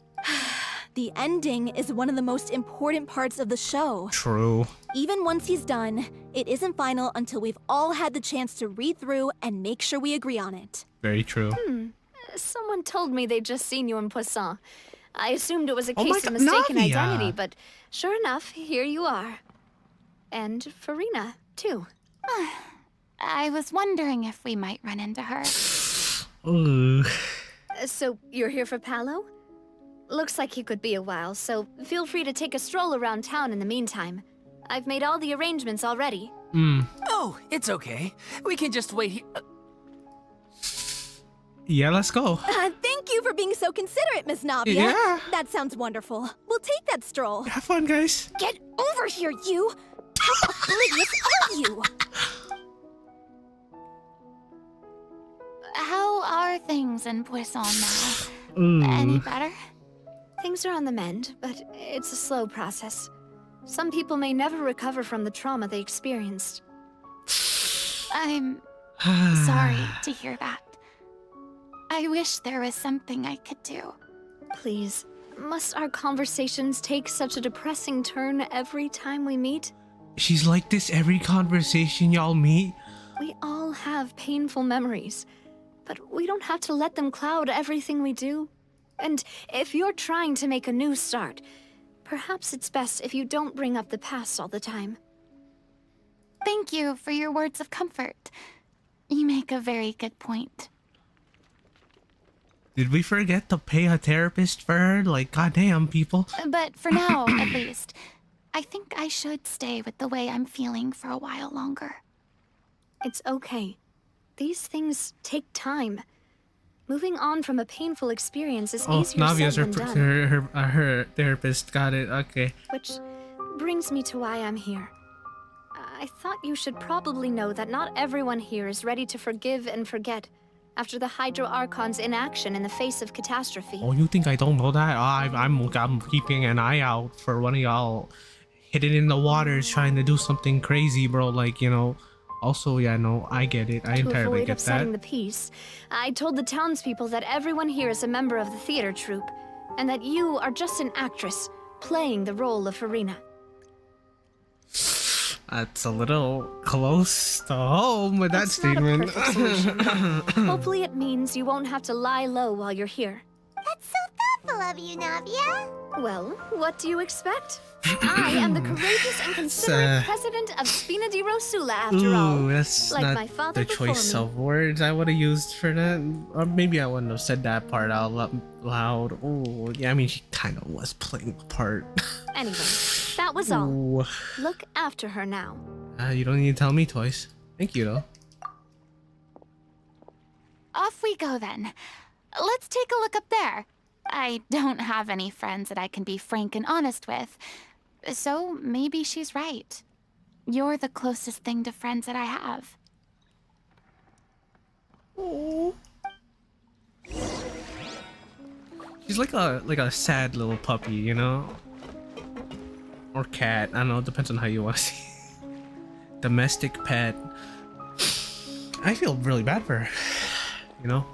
The ending is one of the most important parts of the show. True. Even once he's done, it isn't final until we've all had the chance to read through and make sure we agree on it. Very true. Someone told me they'd just seen you in Poisson. I assumed it was a Oh my case of God, mistaken Navia. identity, but sure enough, here you are. And Furina, too. I was wondering if we might run into her. Ooh. So, you're here for Paolo? Looks like he could be a while, so feel free to take a stroll around town in the meantime. I've made all the arrangements already. Oh, it's okay. We can just wait here. Yeah, let's go. Thank you for being so considerate, Miss Navia. Yeah. That sounds wonderful. We'll take that stroll. Have fun, guys. Get over here, you! How oblivious are you? How are things in Poisson now? Ooh. Any better? Things are on the mend, but it's a slow process. Some people may never recover from the trauma they experienced. I'm sorry to hear that. I wish there was something I could do. Please, must our conversations take such a depressing turn every time we meet? She's like this every conversation y'all meet. We all have painful memories, but we don't have to let them cloud everything we do. And if you're trying to make a new start, perhaps it's best if you don't bring up the past all the time. Thank you for your words of comfort. You make a very good point. Did we forget to pay a therapist for her? Like, goddamn, people. But for now, at least, I think I should stay with the way I'm feeling for a while longer. It's okay. These things take time. Moving on from a painful experience is Oh, easier Navia's said than done. her therapist. Got it. Okay. Which brings me to why I'm here. I thought you should probably know that not everyone here is ready to forgive and forget after the Hydro Archon's inaction in the face of catastrophe. Oh, you think I don't know that? I'm keeping an eye out for one of y'all hidden in the waters trying to do something crazy, bro. Like, you know. Also, yeah, no, I get it. I To entirely avoid get upsetting that. the peace, I told the townspeople that everyone here is a member of the theater troupe, and that you are just an actress playing the role of Furina. That's a little close to home with that It's not a statement. perfect solution. Hopefully it means you won't have to lie low while you're here. That's so thoughtful of you, Navia. Well, what do you expect? I am the courageous and considerate president of Spina di Rosula, after all. Ooh, that's Like not my father the before choice me. of words I would have used for that. Or maybe I wouldn't have said that part out loud. Oh, yeah, I mean, she kind of was playing a part. Anyway, that was all. Ooh. Look after her now. You don't need to tell me twice. Thank you, though. Off we go then. Let's take a look up there. I don't have any friends that I can be frank and honest with. So maybe she's right. You're the closest thing to friends that I have. She's like a sad little puppy, you know? Or cat. I don't know, depends on how you want to see it. Domestic pet. I feel really bad for her. You know?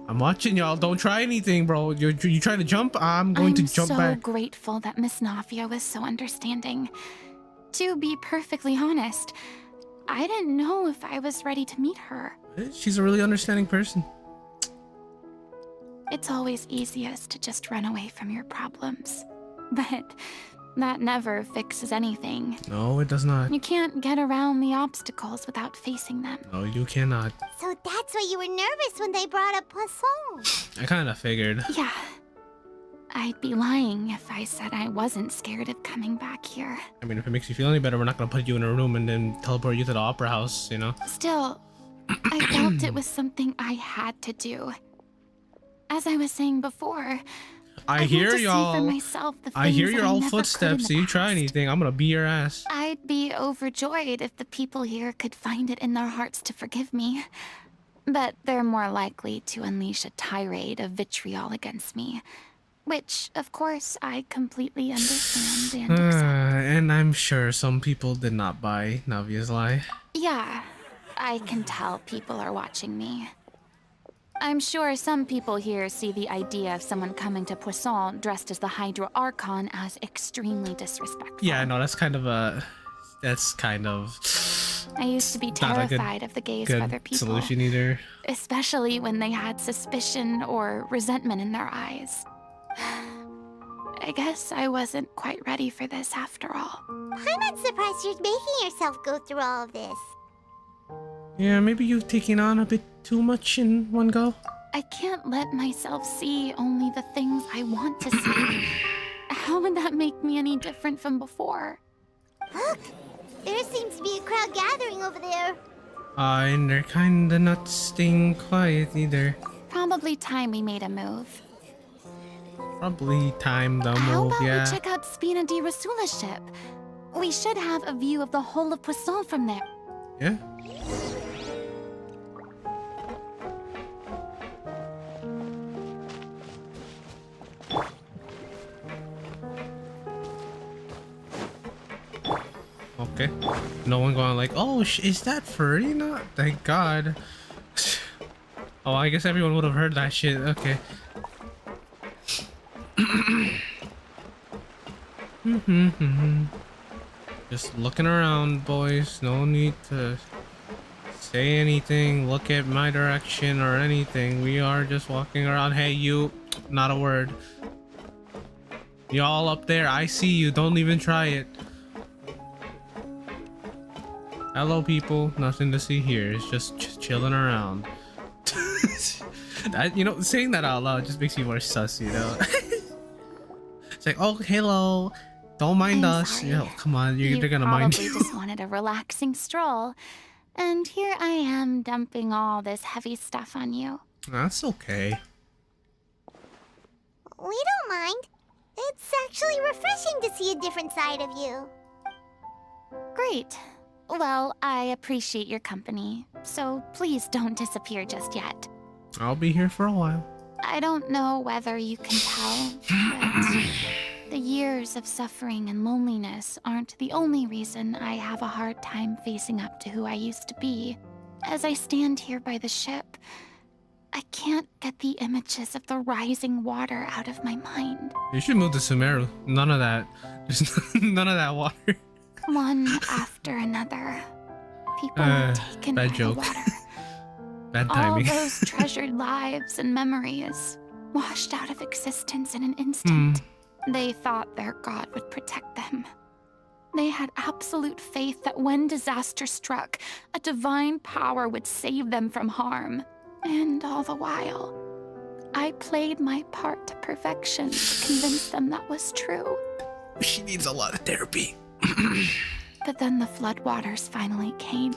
I'm watching y'all. Don't try anything, bro. You trying to jump? I'm going to jump I'm back. so grateful that Miss Nafia was so understanding. To be perfectly honest, I didn't know if I was ready to meet her. She's a really understanding person. It's always easiest to just run away from your problems. But that never fixes anything. No, it does not. You can't get around the obstacles without facing them. No, you cannot. So that's why you were nervous when they brought up Poisson. I kind of figured. Yeah. I'd be lying if I said I wasn't scared of coming back here. I mean, if it makes you feel any better, we're not going to put you in a room and then teleport you to the opera house, you know? Still, I felt it was something I had to do. As I was saying before, I hear want to see for y'all. myself the I hear things your that I all never could in footsteps. the So you try past. anything, I'm going to beat your ass. I'd be overjoyed if the people here could find it in their hearts to forgive me. But they're more likely to unleash a tirade of vitriol against me. Which, of course, I completely understand and accept. And I'm sure some people did not buy Navia's lie. Yeah, I can tell people are watching me. I'm sure some people here see the idea of someone coming to Poisson dressed as the Hydra Archon as extremely disrespectful. Yeah, no, that's kind of that's kind of I used to be not a terrified of the gaze of other good people. solution either. Especially when they had suspicion or resentment in their eyes. I guess I wasn't quite ready for this after all. I'm not surprised you're making yourself go through all of this. Yeah, maybe you've taken on a bit too much in one go. I can't let myself see only the things I want to see. How would that make me any different from before? Look, there seems to be a crowd gathering over there. And they're kinda not staying quiet either. Probably time we made a move. Probably time to How move, about yeah. we check out Spina di Rosula's ship? We should have a view of the whole of Poisson from there. Yeah. Okay. No one going like, oh, is that Furina? Thank God. Oh, I guess everyone would have heard that shit. Okay. Just looking around, boys. No need to say anything, look at my direction or anything. We are just walking around. Hey, you. Not a word. Y'all up there, I see you. Don't even try it. Hello, people. Nothing to see here. It's just chilling around. You know, saying that out loud just makes you more sus, you know? It's like, oh, hello. Don't mind I'm us. sorry. You know, come on, they're gonna mind probably you. just wanted a relaxing stroll. And here I am dumping all this heavy stuff on you. That's okay. We don't mind. It's actually refreshing to see a different side of you. Great. Well, I appreciate your company, so please don't disappear just yet. I'll be here for a while. I don't know whether you can tell, but the years of suffering and loneliness aren't the only reason I have a hard time facing up to who I used to be. As I stand here by the ship, I can't get the images of the rising water out of my mind. You should move to Sumeru. None of that. Just none of that water. One after another, people were taken by bad joke. the water. Bad All timing. those treasured lives and memories washed out of existence in an instant. They thought their god would protect them. They had absolute faith that when disaster struck, a divine power would save them from harm. And all the while, I played my part to perfection to convince them that was true. She needs a lot of therapy. But then the floodwaters finally came,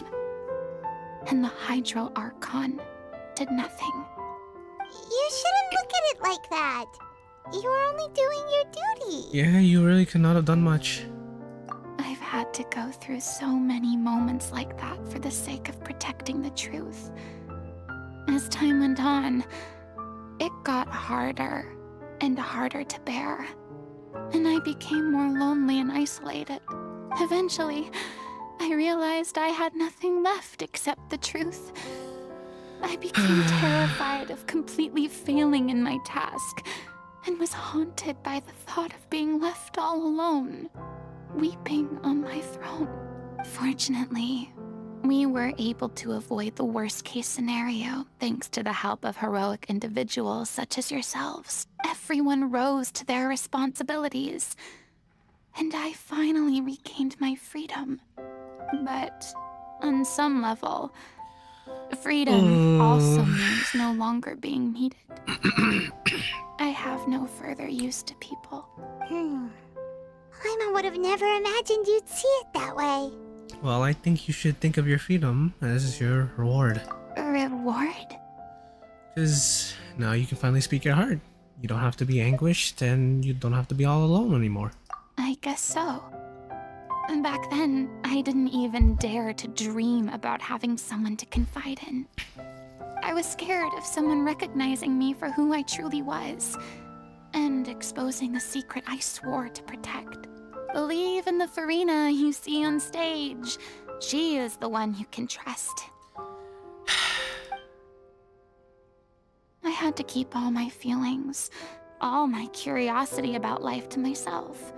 and the Hydro Archon did nothing. You shouldn't look at it like that. You were only doing your duty. Yeah, you really could not have done much. I've had to go through so many moments like that for the sake of protecting the truth. As time went on, it got harder and harder to bear, and I became more lonely and isolated. Eventually, I realized I had nothing left except the truth. I became terrified of completely failing in my task, and was haunted by the thought of being left all alone, weeping on my throne. Fortunately, we were able to avoid the worst-case scenario thanks to the help of heroic individuals such as yourselves. Everyone rose to their responsibilities, and I finally regained my freedom. But on some level, freedom also means no longer being needed. I have no further use to people. Paimon would have never imagined you'd see it that way. Well, I think you should think of your freedom as your reward. A reward? Because now you can finally speak your heart. You don't have to be anguished, and you don't have to be all alone anymore. I guess so. And back then, I didn't even dare to dream about having someone to confide in. I was scared of someone recognizing me for who I truly was, and exposing the secret I swore to protect. Believe in the Furina you see on stage. She is the one you can trust. I had to keep all my feelings, all my curiosity about life to myself.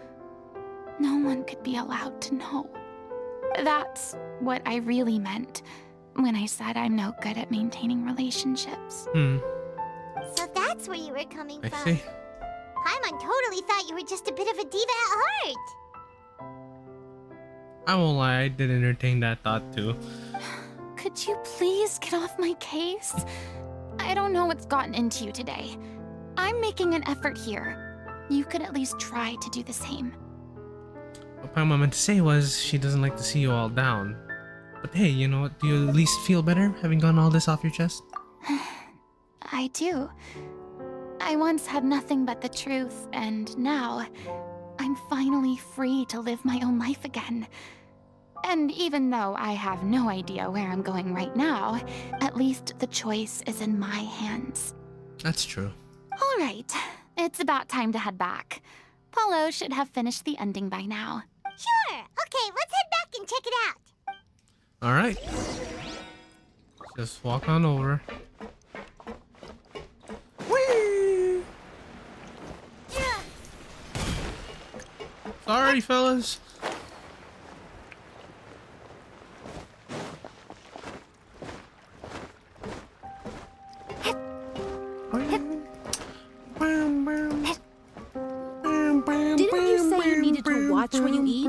No one could be allowed to know. That's what I really meant when I said I'm no good at maintaining relationships. So that's where you were coming I from. see. Paimon totally thought you were just a bit of a diva at heart. I won't lie, I did entertain that thought too. Could you please get off my case? I don't know what's gotten into you today. I'm making an effort here. You could at least try to do the same. What Paimon meant to say was she doesn't like to see you all down. But hey, you know what? Do you at least feel better having gotten all this off your chest? I do. I once had nothing but the truth, and now I'm finally free to live my own life again. And even though I have no idea where I'm going right now, at least the choice is in my hands. That's true. All right, it's about time to head back. Paulo should have finished the ending by now. Sure. Okay, let's head back and check it out. Alright. Just walk on over. Whee! Sorry, fellas. Didn't you say you needed to watch when you eat?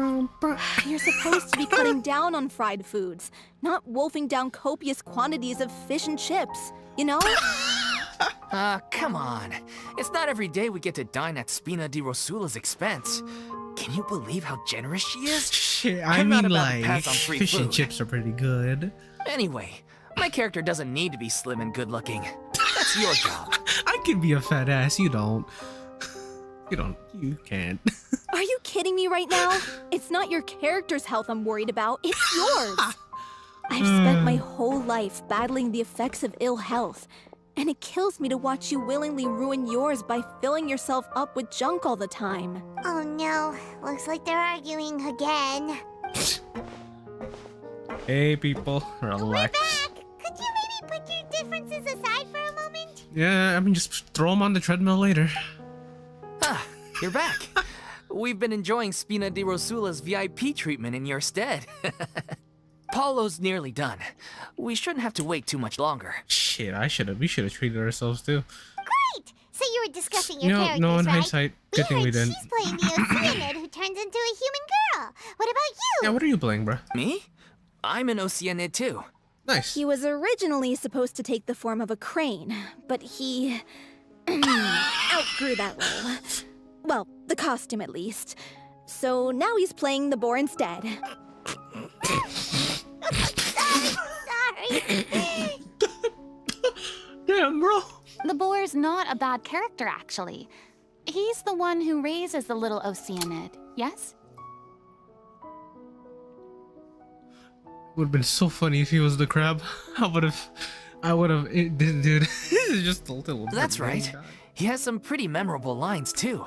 You're supposed to be cutting down on fried foods, not wolfing down copious quantities of fish and chips, you know? Come on. It's not every day we get to dine at Spina di Rosula's expense. Can you believe how generous she is? Shit, I I'm not mean, about to like, pass on free fish and food. chips are pretty good. Anyway, my character doesn't need to be slim and good looking. That's your job. I could be a fat ass, you don't. You can't. Are you kidding me right now? It's not your character's health I'm worried about, it's yours. I've spent my whole life battling the effects of ill health, and it kills me to watch you willingly ruin yours by filling yourself up with junk all the time. Oh no, looks like they're arguing again. Hey, people, relax. We're back! Could you maybe put your differences aside for a moment? Yeah, I mean, just throw them on the treadmill later. Ah, you're back. We've been enjoying Spina di Rosula's VIP treatment in your stead. Paulo's nearly done. We shouldn't have to wait too much longer. Shit, we should have treated ourselves too. Great! So you were discussing your characters, no, in right? hindsight, good thing we heard didn't. she's playing the Oceanid who turns into a human girl. What about you? Yeah, what are you playing, bro? Me? I'm an Oceanid too. Nice. He was originally supposed to take the form of a crane, but he outgrew that role. Well, the costume at least. So now he's playing the boar instead. Sorry. Damn, bro. The boar's not a bad character, actually. He's the one who raises the little Oceanid, yes? Would have been so funny if he was the crab. I would have, dude, this is just a little bit. That's right. He has some pretty memorable lines too,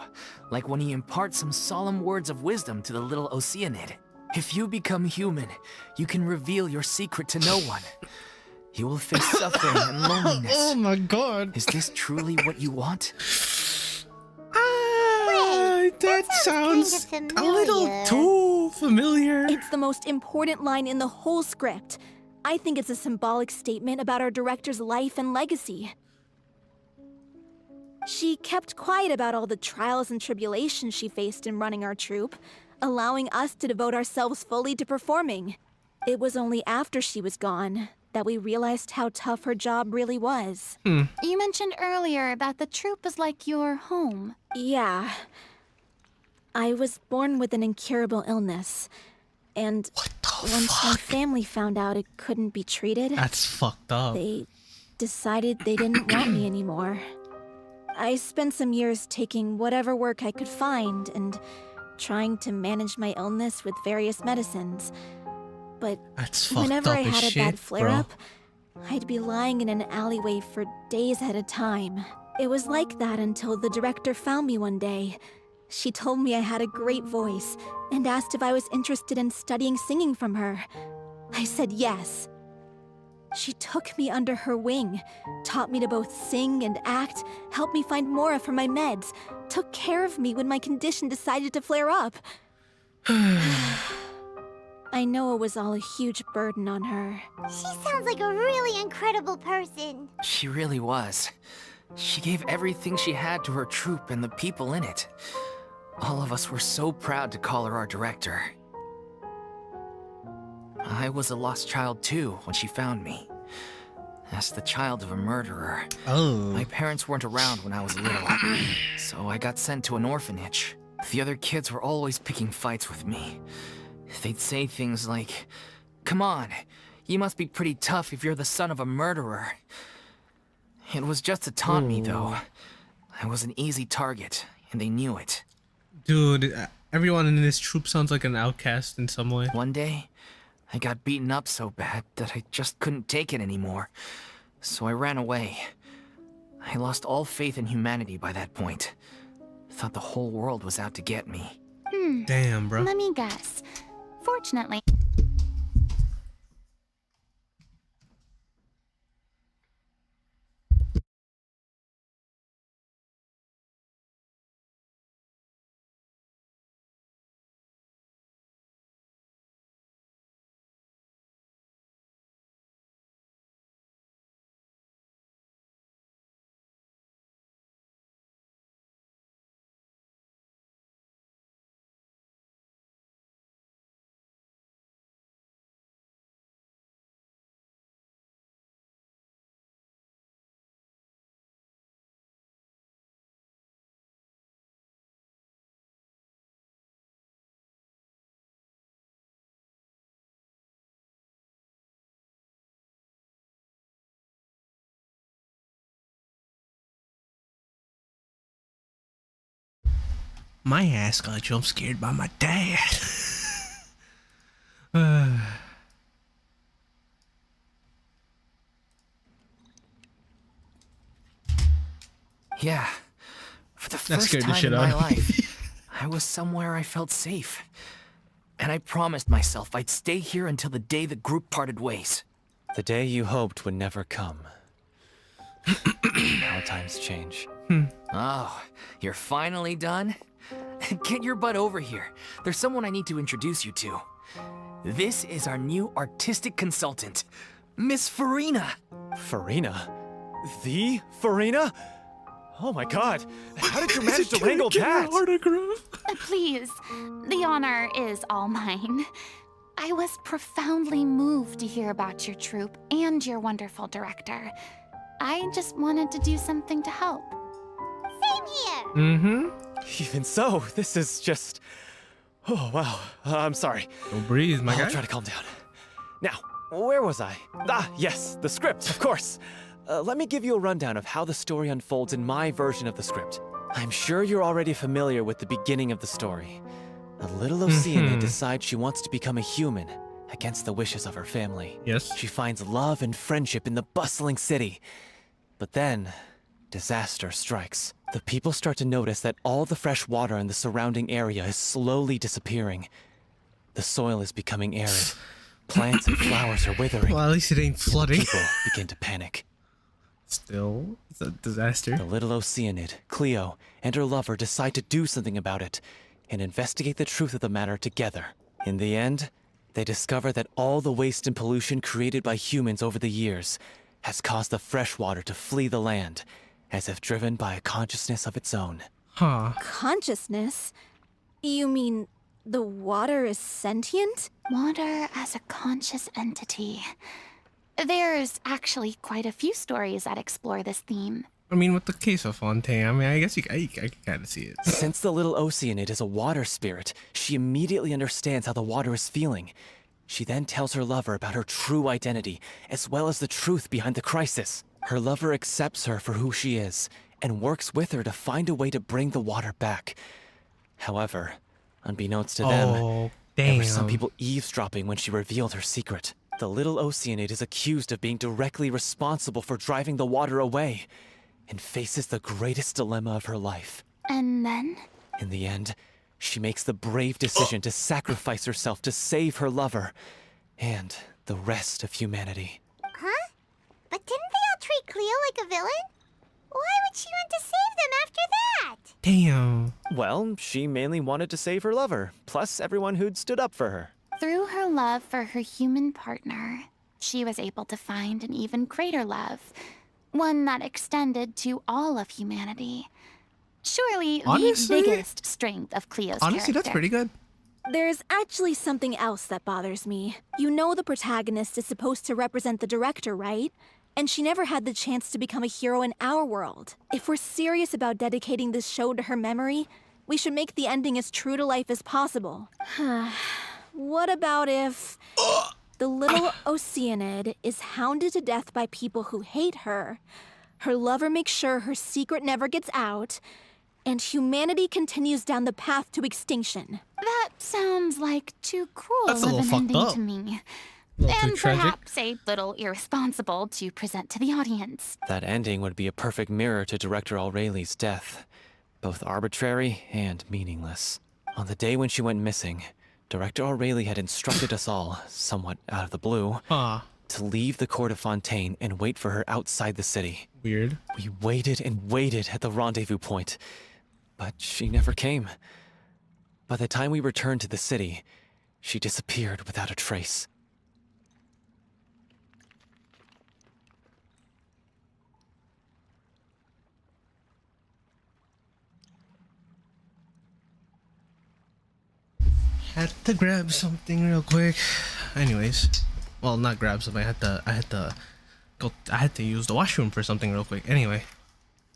like when he imparts some solemn words of wisdom to the little Oceanid. If you become human, you can reveal your secret to no one. You will face suffering and loneliness. Oh my god. Is this truly what you want? That sounds kind of a little familiar. too familiar. It's the most important line in the whole script. I think it's a symbolic statement about our director's life and legacy. She kept quiet about all the trials and tribulations she faced in running our troupe, allowing us to devote ourselves fully to performing. It was only after she was gone that we realized how tough her job really was. You mentioned earlier that the troupe is like your home. Yeah. I was born with an incurable illness, and once my family found out it couldn't be treated, That's fucked up. they decided they didn't want me anymore. I spent some years taking whatever work I could find and trying to manage my illness with various medicines. But That's fucked whenever up I as had a shit, bad flare bro. up, I'd be lying in an alleyway for days at a time. It was like that until the director found me one day. She told me I had a great voice and asked if I was interested in studying singing from her. I said yes. She took me under her wing, taught me to both sing and act, helped me find Mora for my meds, took care of me when my condition decided to flare up. I know it was all a huge burden on her. She sounds like a really incredible person. She really was. She gave everything she had to her troupe and the people in it. All of us were so proud to call her our director. I was a lost child too when she found me. As the child of a murderer. Oh. My parents weren't around when I was little, so I got sent to an orphanage. The other kids were always picking fights with me. They'd say things like, "Come on, you must be pretty tough if you're the son of a murderer." It was just to taunt me, though. I was an easy target, and they knew it. Dude, everyone in this troop sounds like an outcast in some way. One day, I got beaten up so bad that I just couldn't take it anymore. So I ran away. I lost all faith in humanity by that point. Thought the whole world was out to get me. Damn, bro. Let me guess. Fortunately, My ass got jump scared by my dad. Yeah. For the That first scared the time shit in out my of me. life, I was somewhere I felt safe. And I promised myself I'd stay here until the day the group parted ways. The day you hoped would never come. How times change. Oh, you're finally done? Get your butt over here. There's someone I need to introduce you to. This is our new artistic consultant, Miss Furina. Furina? The Furina? Oh my god! How did you manage to wrangle that? Please, the honor is all mine. I was profoundly moved to hear about your troupe and your wonderful director. I just wanted to do something to help. Same here. Mm-hmm. Even so, this is just... Oh, wow. I'm sorry. Don't breathe, my guy. I'll try to calm down. Now, where was I? Ah, yes, the script, of course. Let me give you a rundown of how the story unfolds in my version of the script. I'm sure you're already familiar with the beginning of the story. A little Oceana decides she wants to become a human, against the wishes of her family. Yes. She finds love and friendship in the bustling city. But then, disaster strikes. The people start to notice that all the fresh water in the surrounding area is slowly disappearing. The soil is becoming arid. Plants and flowers are withering. Well, at least it ain't flooding. People begin to panic. Still, it's a disaster. The little Oceanid, Cleo, and her lover decide to do something about it and investigate the truth of the matter together. In the end, they discover that all the waste and pollution created by humans over the years has caused the fresh water to flee the land, as if driven by a consciousness of its own. Huh. Consciousness? You mean the water is sentient? Water as a conscious entity. There's actually quite a few stories that explore this theme. I mean, with the case of Fontaine, I mean, I guess I can kind of see it. Since the little Oceanid is a water spirit, she immediately understands how the water is feeling. She then tells her lover about her true identity, as well as the truth behind the crisis. Her lover accepts her for who she is, and works with her to find a way to bring the water back. However, unbeknownst to them, there were some people eavesdropping when she revealed her secret. The little Oceanid is accused of being directly responsible for driving the water away, and faces the greatest dilemma of her life. And then? In the end, she makes the brave decision to sacrifice herself to save her lover, and the rest of humanity. Huh? But didn't they all treat Cleo like a villain? Why would she want to save them after that? Damn. Well, she mainly wanted to save her lover, plus everyone who'd stood up for her. Through her love for her human partner, she was able to find an even greater love. One that extended to all of humanity. Surely Honestly? the biggest strength of Cleo's Honestly, character. that's pretty good. There's actually something else that bothers me. You know the protagonist is supposed to represent the director, right? And she never had the chance to become a hero in our world. If we're serious about dedicating this show to her memory, we should make the ending as true to life as possible. What about if the little Oceanid is hounded to death by people who hate her, her lover makes sure her secret never gets out, and humanity continues down the path to extinction? That sounds like too cruel That's a of little an fucked ending up. to me. A little too And tragic. perhaps a little irresponsible to present to the audience. That ending would be a perfect mirror to Director Aureli's death, both arbitrary and meaningless. On the day when she went missing, Director Aureli had instructed us all, somewhat out of the blue, to leave the court of Fontaine and wait for her outside the city. Weird. We waited and waited at the rendezvous point, but she never came. By the time we returned to the city, she disappeared without a trace. Had to grab something real quick. Anyways, well, not grab something. I had to use the washroom for something real quick. Anyway,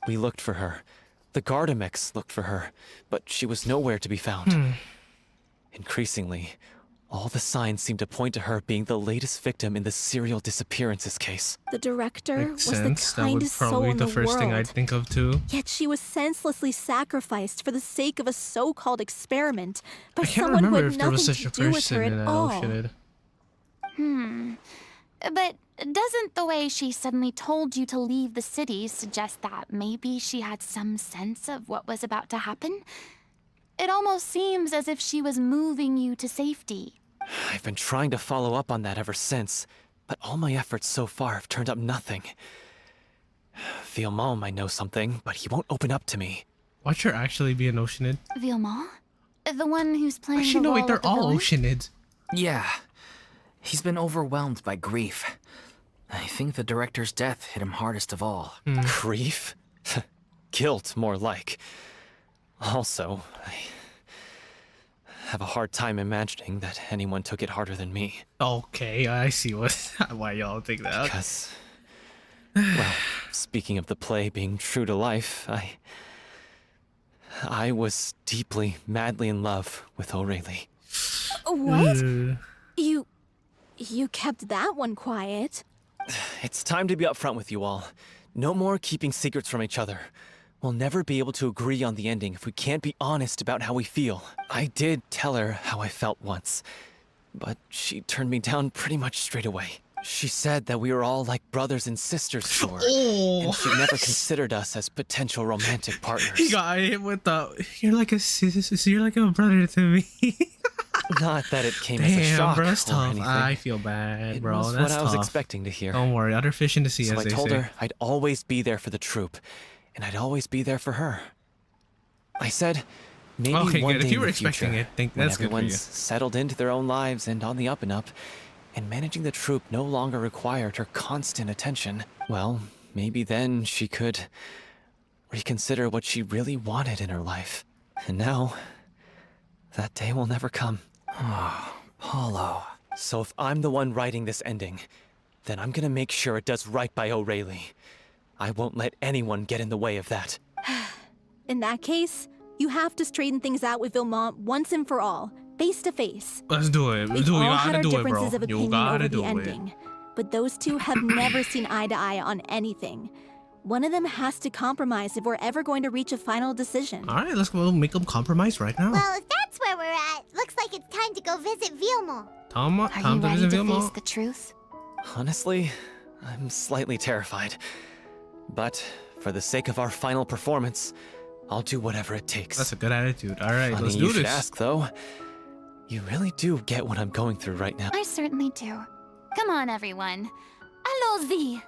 We looked for her. The Gardamex looked for her, but she was nowhere to be found. Increasingly, all the signs seemed to point to her being the latest victim in the serial disappearances case. The director makes was sense. the That would kindest soul probably in be the the first thing I'd world. think of too. Yet she was senselessly sacrificed for the sake of a so-called experiment by I can't someone who remember had if there was nothing such to a do with person her in at that all. Oceanid. But doesn't the way she suddenly told you to leave the city suggest that maybe she had some sense of what was about to happen? It almost seems as if she was moving you to safety. I've been trying to follow up on that ever since, but all my efforts so far have turned up nothing. Villemont might know something, but he won't open up to me. Watch her actually be an Oceanid. Vilma? The one who's playing Actually, the no, role wait, they're of the all villain? Oceanids. Yeah. He's been overwhelmed by grief. I think the director's death hit him hardest of all. Grief? guilt, more like. Also, I have a hard time imagining that anyone took it harder than me. Okay, I see why y'all think that. Because, well, speaking of the play being true to life, I was deeply, madly in love with O'Reilly. What? You kept that one quiet. It's time to be upfront with you all. No more keeping secrets from each other. We'll never be able to agree on the ending if we can't be honest about how we feel. I did tell her how I felt once, but she turned me down pretty much straight away. She said that we were all like brothers and sisters to her, and she never considered us as potential romantic partners. He got hit with the, you're like a sister, you're like a brother to me. Not that it came as a shock bro, that's or tough. anything. I feel bad, bro. It was That's what I was tough. expecting to hear. Don't worry, other fish in the sea, So as I they told say. her I'd always be there for the troupe, and I'd always be there for her. I said, maybe Okay, one good. day If you were in the expecting future, it, think when that's good for everyone's you. settled into their own lives and on the up and up, and managing the troupe no longer required her constant attention, well, maybe then she could reconsider what she really wanted in her life. And now, that day will never come. Paulo. So if I'm the one writing this ending, then I'm gonna make sure it does right by O'Reilly. I won't let anyone get in the way of that. In that case, you have to straighten things out with Vilmont once and for all, face to face. Let's do it. We've You all had gotta our do it, bro. differences of You opinion gotta over do the it. ending, but those two have never seen eye to eye on anything. One of them has to compromise if we're ever going to reach a final decision. All right, let's go make them compromise right now. Well, if that's where we're at, looks like it's time to go visit Vilmont. Tom, Are you ready to face the truth? Honestly, I'm slightly terrified. But for the sake of our final performance, I'll do whatever it takes. That's a good attitude. All right, Funny let's you do should this. ask, though. You really do get what I'm going through right now. I certainly do. Come on, everyone. Allons-y.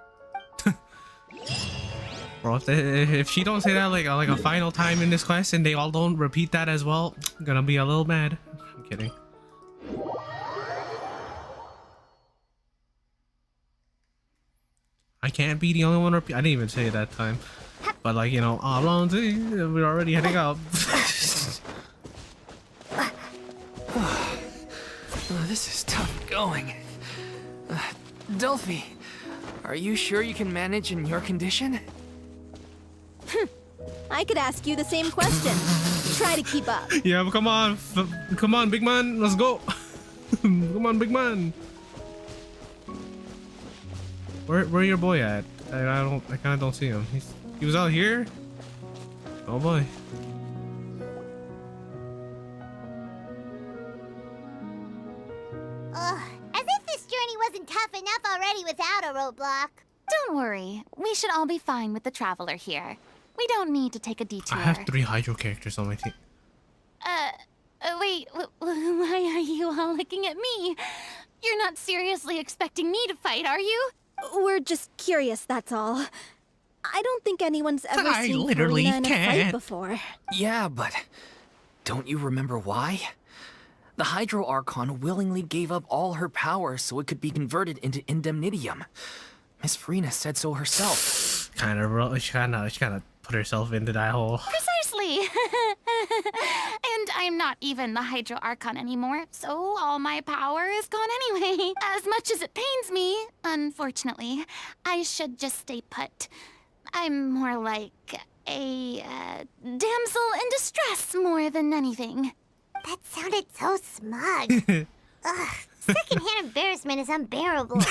Bro, if she don't say that like a final time in this quest and they all don't repeat that as well, I'm gonna be a little mad. I'm kidding. I can't be the only one repeat. I didn't even say it that time. But like, you know, allons-y, we're already heading out. This is tough going. Delphi, are you sure you can manage in your condition? I could ask you the same question. Try to keep up. Yeah, but come on, big man, let's go. Come on, big man. Where your boy at? I kind of don't see him. He was out here. Oh boy. Ugh, as if this journey wasn't tough enough already without a roadblock. Don't worry. We should all be fine with the traveler here. We don't need to take a detour. I have 3 Hydro characters on my team. Wait, why are you all looking at me? You're not seriously expecting me to fight, are you? We're just curious, that's all. I don't think anyone's ever I seen literally Furina in a fight can't. before. Yeah, but don't you remember why? The Hydro Archon willingly gave up all her power so it could be converted into Indemnitium. Miss Furina said so herself. Kind of, she kind of put herself into that hole. Precisely. And I'm not even the Hydro Archon anymore, so all my power is gone anyway. As much as it pains me, unfortunately, I should just stay put. I'm more like a damsel in distress more than anything. That sounded so smug. Ugh, secondhand embarrassment is unbearable.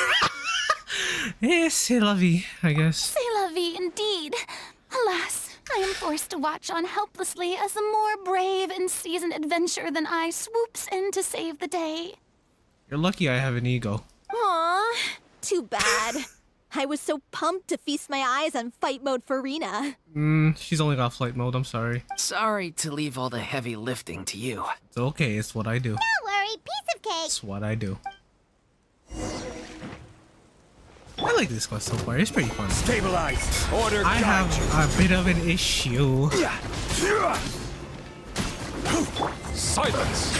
Eh, c'est la vie, I guess. C'est la vie indeed. Alas, I am forced to watch on helplessly as a more brave and seasoned adventurer than I swoops in to save the day. You're lucky I have an ego. Aw, too bad. I was so pumped to feast my eyes on fight mode Furina. She's only got flight mode, I'm sorry. Sorry to leave all the heavy lifting to you. It's okay, it's what I do. Don't worry, piece of cake. It's what I do. I like this quest so far, it's pretty fun. Stabilize. Order. I have a bit of an issue. Silence.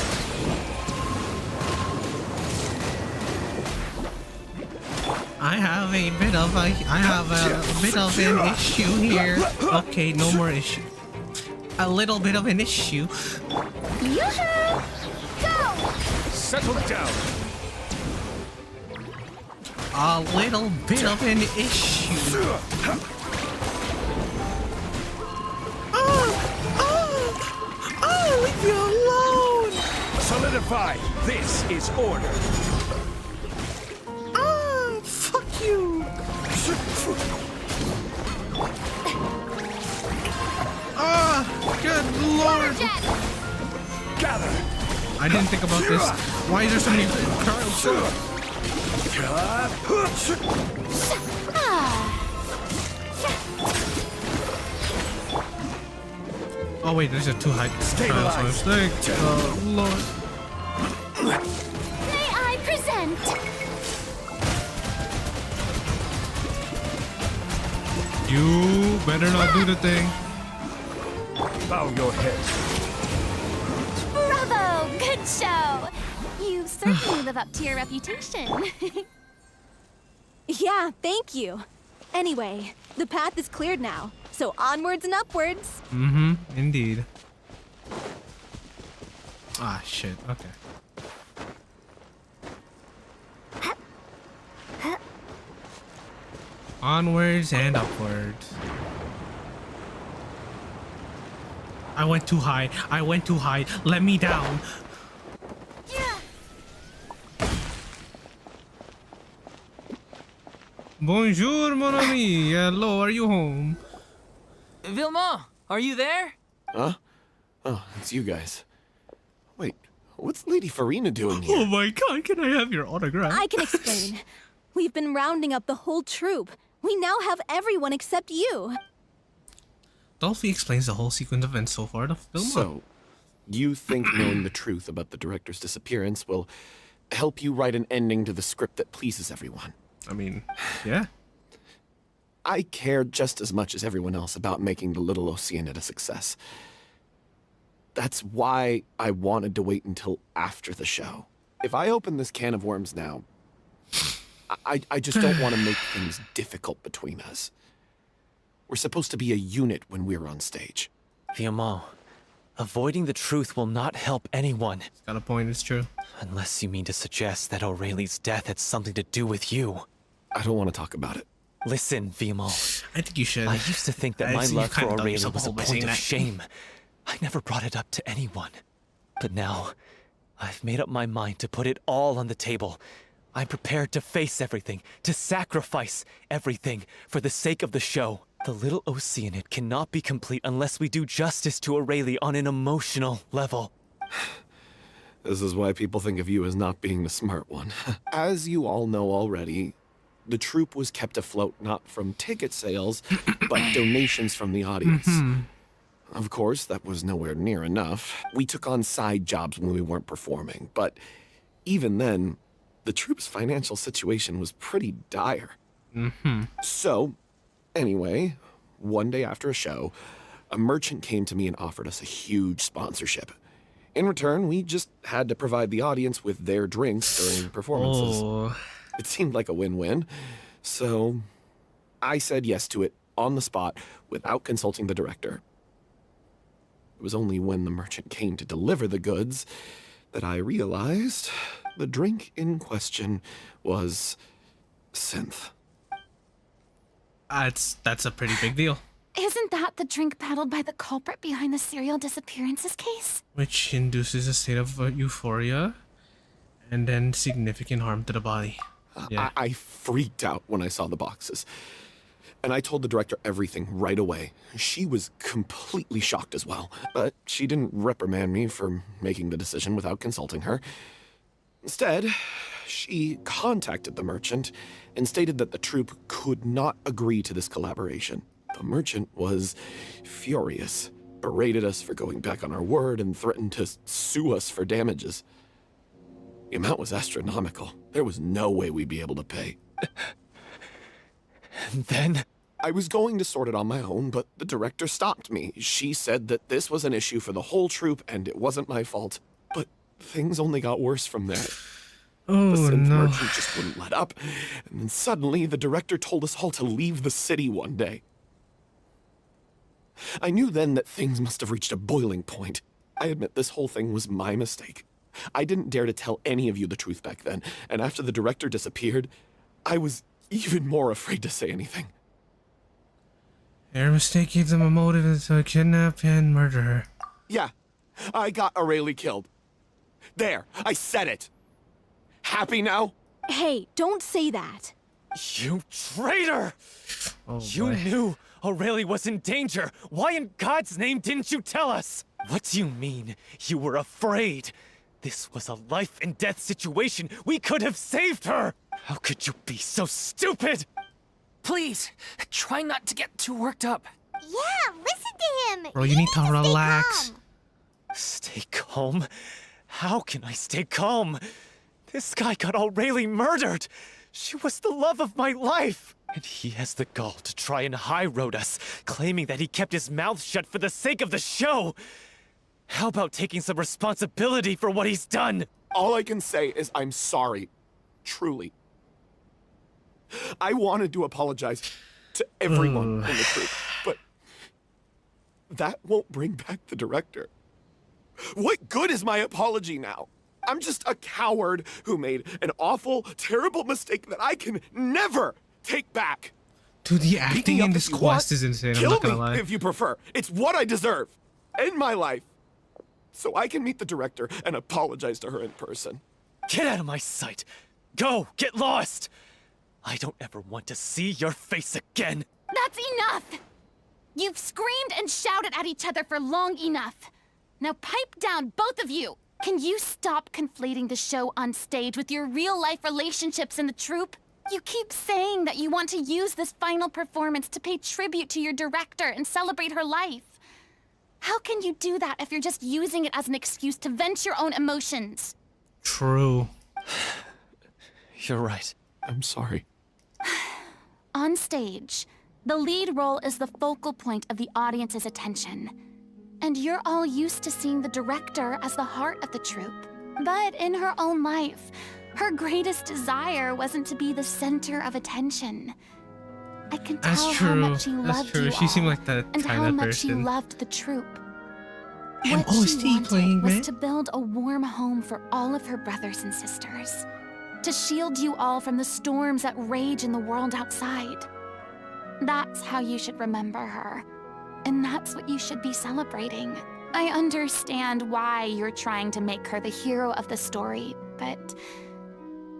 I have a bit of an issue here. Okay, no more issue. A little bit of an issue. Yoo-hoo! Go! Settle down. A little bit of an issue. Leave me alone! Solidify. This is order. Fuck you! Good lord! Gather. I didn't think about this. Why is there so many trials? Oh wait, there's a too high trials by mistake. Oh lord. May I present? You better not do the thing. Bow your head. Bravo! Good show! You certainly live up to your reputation. Yeah, thank you. Anyway, the path is cleared now, so onwards and upwards. Mm-hmm, indeed. Ah, shit, okay. Onwards and upwards. I went too high. I went too high. Let me down. Bonjour, mon ami. Hello, are you home? Vilma, are you there? Huh? Oh, it's you guys. Wait, what's Lady Furina doing Oh here? my god, can I have your autograph? I can explain. We've been rounding up the whole troop. We now have everyone except you. Dolphy explains the whole sequence of events so far to film. So, you think knowing the truth about the director's disappearance will help you write an ending to the script that pleases everyone? I mean, yeah. I care just as much as everyone else about making the Little Oceanid a success. That's why I wanted to wait until after the show. If I open this can of worms now, I just don't want to make things difficult between us. We're supposed to be a unit when we're on stage. Viamant, avoiding the truth will not help anyone. Got a point, it's true. Unless you mean to suggest that Aurelie's death had something to do with you. I don't want to talk about it. Listen, Viamant. I think you should. I used to think that I my see you love for kinda dug Aurelie yourself a was a hole by point saying of that. shame. I never brought it up to anyone. But now, I've made up my mind to put it all on the table. I'm prepared to face everything, to sacrifice everything for the sake of the show. The Little Oceanid cannot be complete unless we do justice to Aurelie on an emotional level. This is why people think of you as not being the smart one. As you all know already, the troupe was kept afloat not from ticket sales, but donations from the audience. Of course, that was nowhere near enough. We took on side jobs when we weren't performing, but even then, the troupe's financial situation was pretty dire. So, anyway, one day after a show, a merchant came to me and offered us a huge sponsorship. In return, we just had to provide the audience with their drinks during performances. Oh. It seemed like a win-win, so I said yes to it on the spot without consulting the director. It was only when the merchant came to deliver the goods that I realized the drink in question was synth. That's a pretty big deal. Isn't that the drink peddled by the culprit behind the serial disappearances case? Which induces a state of euphoria and then significant harm to the body. Yeah. I freaked out when I saw the boxes. And I told the director everything right away. She was completely shocked as well. But she didn't reprimand me for making the decision without consulting her. Instead, she contacted the merchant and stated that the troupe could not agree to this collaboration. The merchant was furious, berated us for going back on our word, and threatened to sue us for damages. The amount was astronomical. There was no way we'd be able to pay. And then? I was going to sort it on my own, but the director stopped me. She said that this was an issue for the whole troupe and it wasn't my fault. But things only got worse from there. Oh, The synth no. merchant just wouldn't let up, and then suddenly the director told us all to leave the city one day. I knew then that things must have reached a boiling point. I admit this whole thing was my mistake. I didn't dare to tell any of you the truth back then, and after the director disappeared, I was even more afraid to say anything. Your mistake gave them a motive to kidnap and murder her. Yeah, I got Aurelie killed. There, I said it. Happy now? Hey, don't say that. You traitor! Oh, You boy. knew Aurelie was in danger. Why in God's name didn't you tell us? What do you mean? You were afraid. This was a life and death situation. We could have saved her. How could you be so stupid? Please, try not to get too worked up. Yeah, listen to him. Bro, you need to stay relax. calm. Stay calm? How can I stay calm? This guy got Aurelie murdered. She was the love of my life. And he has the gall to try and high-road us, claiming that he kept his mouth shut for the sake of the show. How about taking some responsibility for what he's done? All I can say is I'm sorry. Truly. I wanted to apologize to everyone in the troupe, but that won't bring back the director. What good is my apology now? I'm just a coward who made an awful, terrible mistake that I can never take back. Dude, the Beat me acting up in if this you quest want. is insane. I'm Kill not gonna me lie. if you prefer. It's what I deserve. End my life. So I can meet the director and apologize to her in person. Get out of my sight. Go, get lost. I don't ever want to see your face again. That's enough! You've screamed and shouted at each other for long enough. Now pipe down, both of you! Can you stop conflating the show on stage with your real-life relationships in the troupe? You keep saying that you want to use this final performance to pay tribute to your director and celebrate her life. How can you do that if you're just using it as an excuse to vent your own emotions? True. You're right. I'm sorry. On stage, the lead role is the focal point of the audience's attention. And you're all used to seeing the director as the heart of the troupe. But in her own life, her greatest desire wasn't to be the center of attention. I can That's tell true. how much she That's loved true. you She seemed all, like that and kind how of much she person. loved the troupe. Damn, What she OST wanted playing, was man. to build a warm home for all of her brothers and sisters. To shield you all from the storms that rage in the world outside. That's how you should remember her. And that's what you should be celebrating. I understand why you're trying to make her the hero of the story, but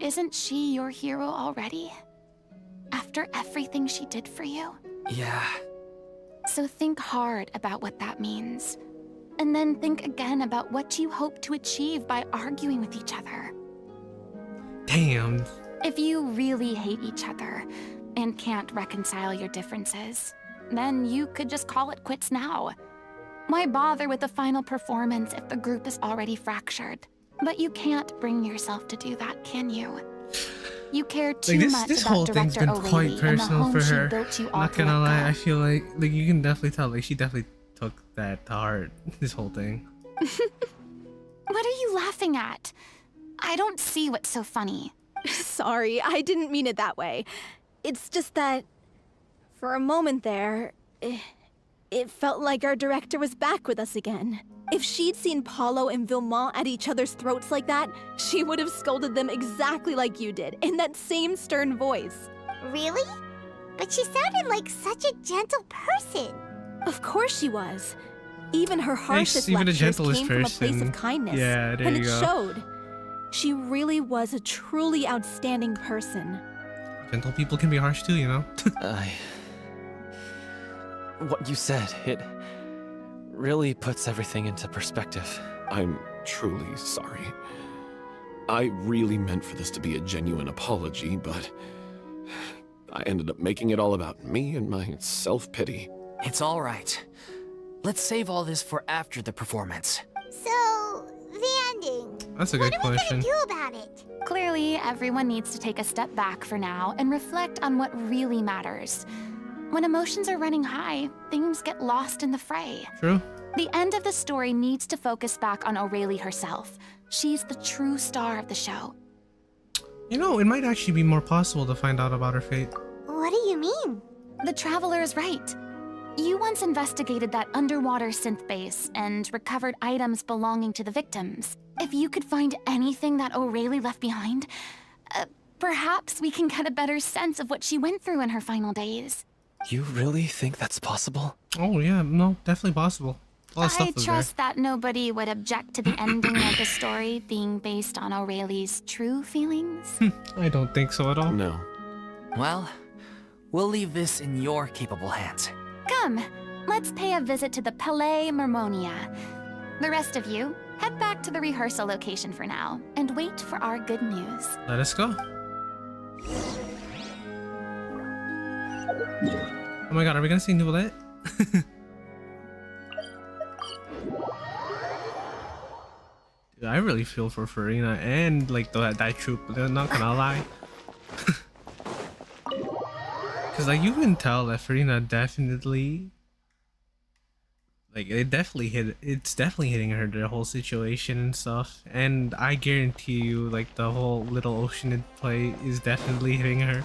isn't she your hero already? After everything she did for you? Yeah. So think hard about what that means. And then think again about what you hope to achieve by arguing with each other. Damn. If you really hate each other and can't reconcile your differences, then you could just call it quits now. Why bother with the final performance if the group is already fractured? But you can't bring yourself to do that, can you? You care too Like much this about whole thing's Director been quite O'Reilly and the personal home for she her. built you all Not to gonna let lie, go. I feel like you can definitely tell like she definitely took that to heart. This whole thing. What are you laughing at? I don't see what's so funny. Sorry, I didn't mean it that way. It's just that, for a moment there, it felt like our director was back with us again. If she'd seen Paulo and Vilmont at each other's throats like that, she would have scolded them exactly like you did, in that same stern voice. Really? But she sounded like such a gentle person. Of course she was. Even her harshest even the lectures gentlest came from a place person. of kindness. Yeah, there and you it go. showed. She really was a truly outstanding person. Gentle people can be harsh too, you know? What you said, it really puts everything into perspective. I'm truly sorry. I really meant for this to be a genuine apology, but I ended up making it all about me and my self-pity. It's all right. Let's save all this for after the performance. So, the ending. That's a good What are we question. gonna do about it? Clearly, everyone needs to take a step back for now and reflect on what really matters. When emotions are running high, things get lost in the fray. True. The end of the story needs to focus back on Aurelie herself. She's the true star of the show. You know, it might actually be more possible to find out about her fate. What do you mean? The Traveler is right. You once investigated that underwater synth base and recovered items belonging to the victims. If you could find anything that O'Reilly left behind, perhaps we can get a better sense of what she went through in her final days. You really think that's possible? Oh yeah, no, definitely possible. A lot of I stuff was trust that nobody would object to the ending of the story being based on O'Reilly's true feelings. there. I don't think so at all. No. Well, we'll leave this in your capable hands. Come, let's pay a visit to the Palais Mermonia. The rest of you, head back to the rehearsal location for now, and wait for our good news. Let us go. Oh my god, are we gonna see Newlet? Dude, I really feel for Furina and like that troop, they're not gonna lie. Cause like you can tell that Furina definitely it's definitely hitting her, the whole situation and stuff. And I guarantee you like the whole little ocean in play is definitely hitting her.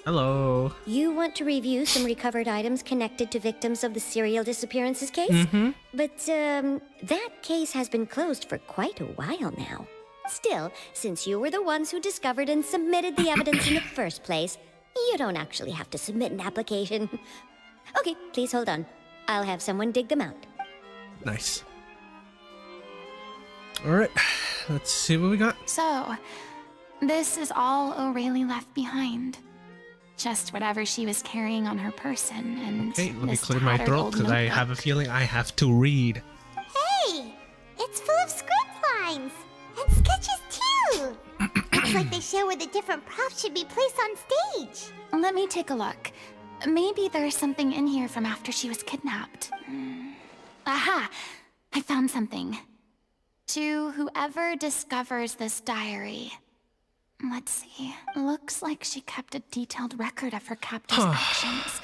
Hello. You want to review some recovered items connected to victims of the serial disappearances case? Mm-hmm. But, that case has been closed for quite a while now. Still, since you were the ones who discovered and submitted the evidence in the first place, you don't actually have to submit an application. Okay, please hold on. I'll have someone dig them out. Nice. Alright, let's see what we got. So, this is all O'Reilly left behind. Just whatever she was carrying on her person, and Okay, let me this clear my tattered throat old because I notebook. have a feeling I have to read. Hey! It's full of script lines! And sketches too! Looks like they show where the different props should be placed on stage. Let me take a look. Maybe there's something in here from after she was kidnapped. Aha! I found something. To whoever discovers this diary. Let's see. Looks like she kept a detailed record of her captor's actions.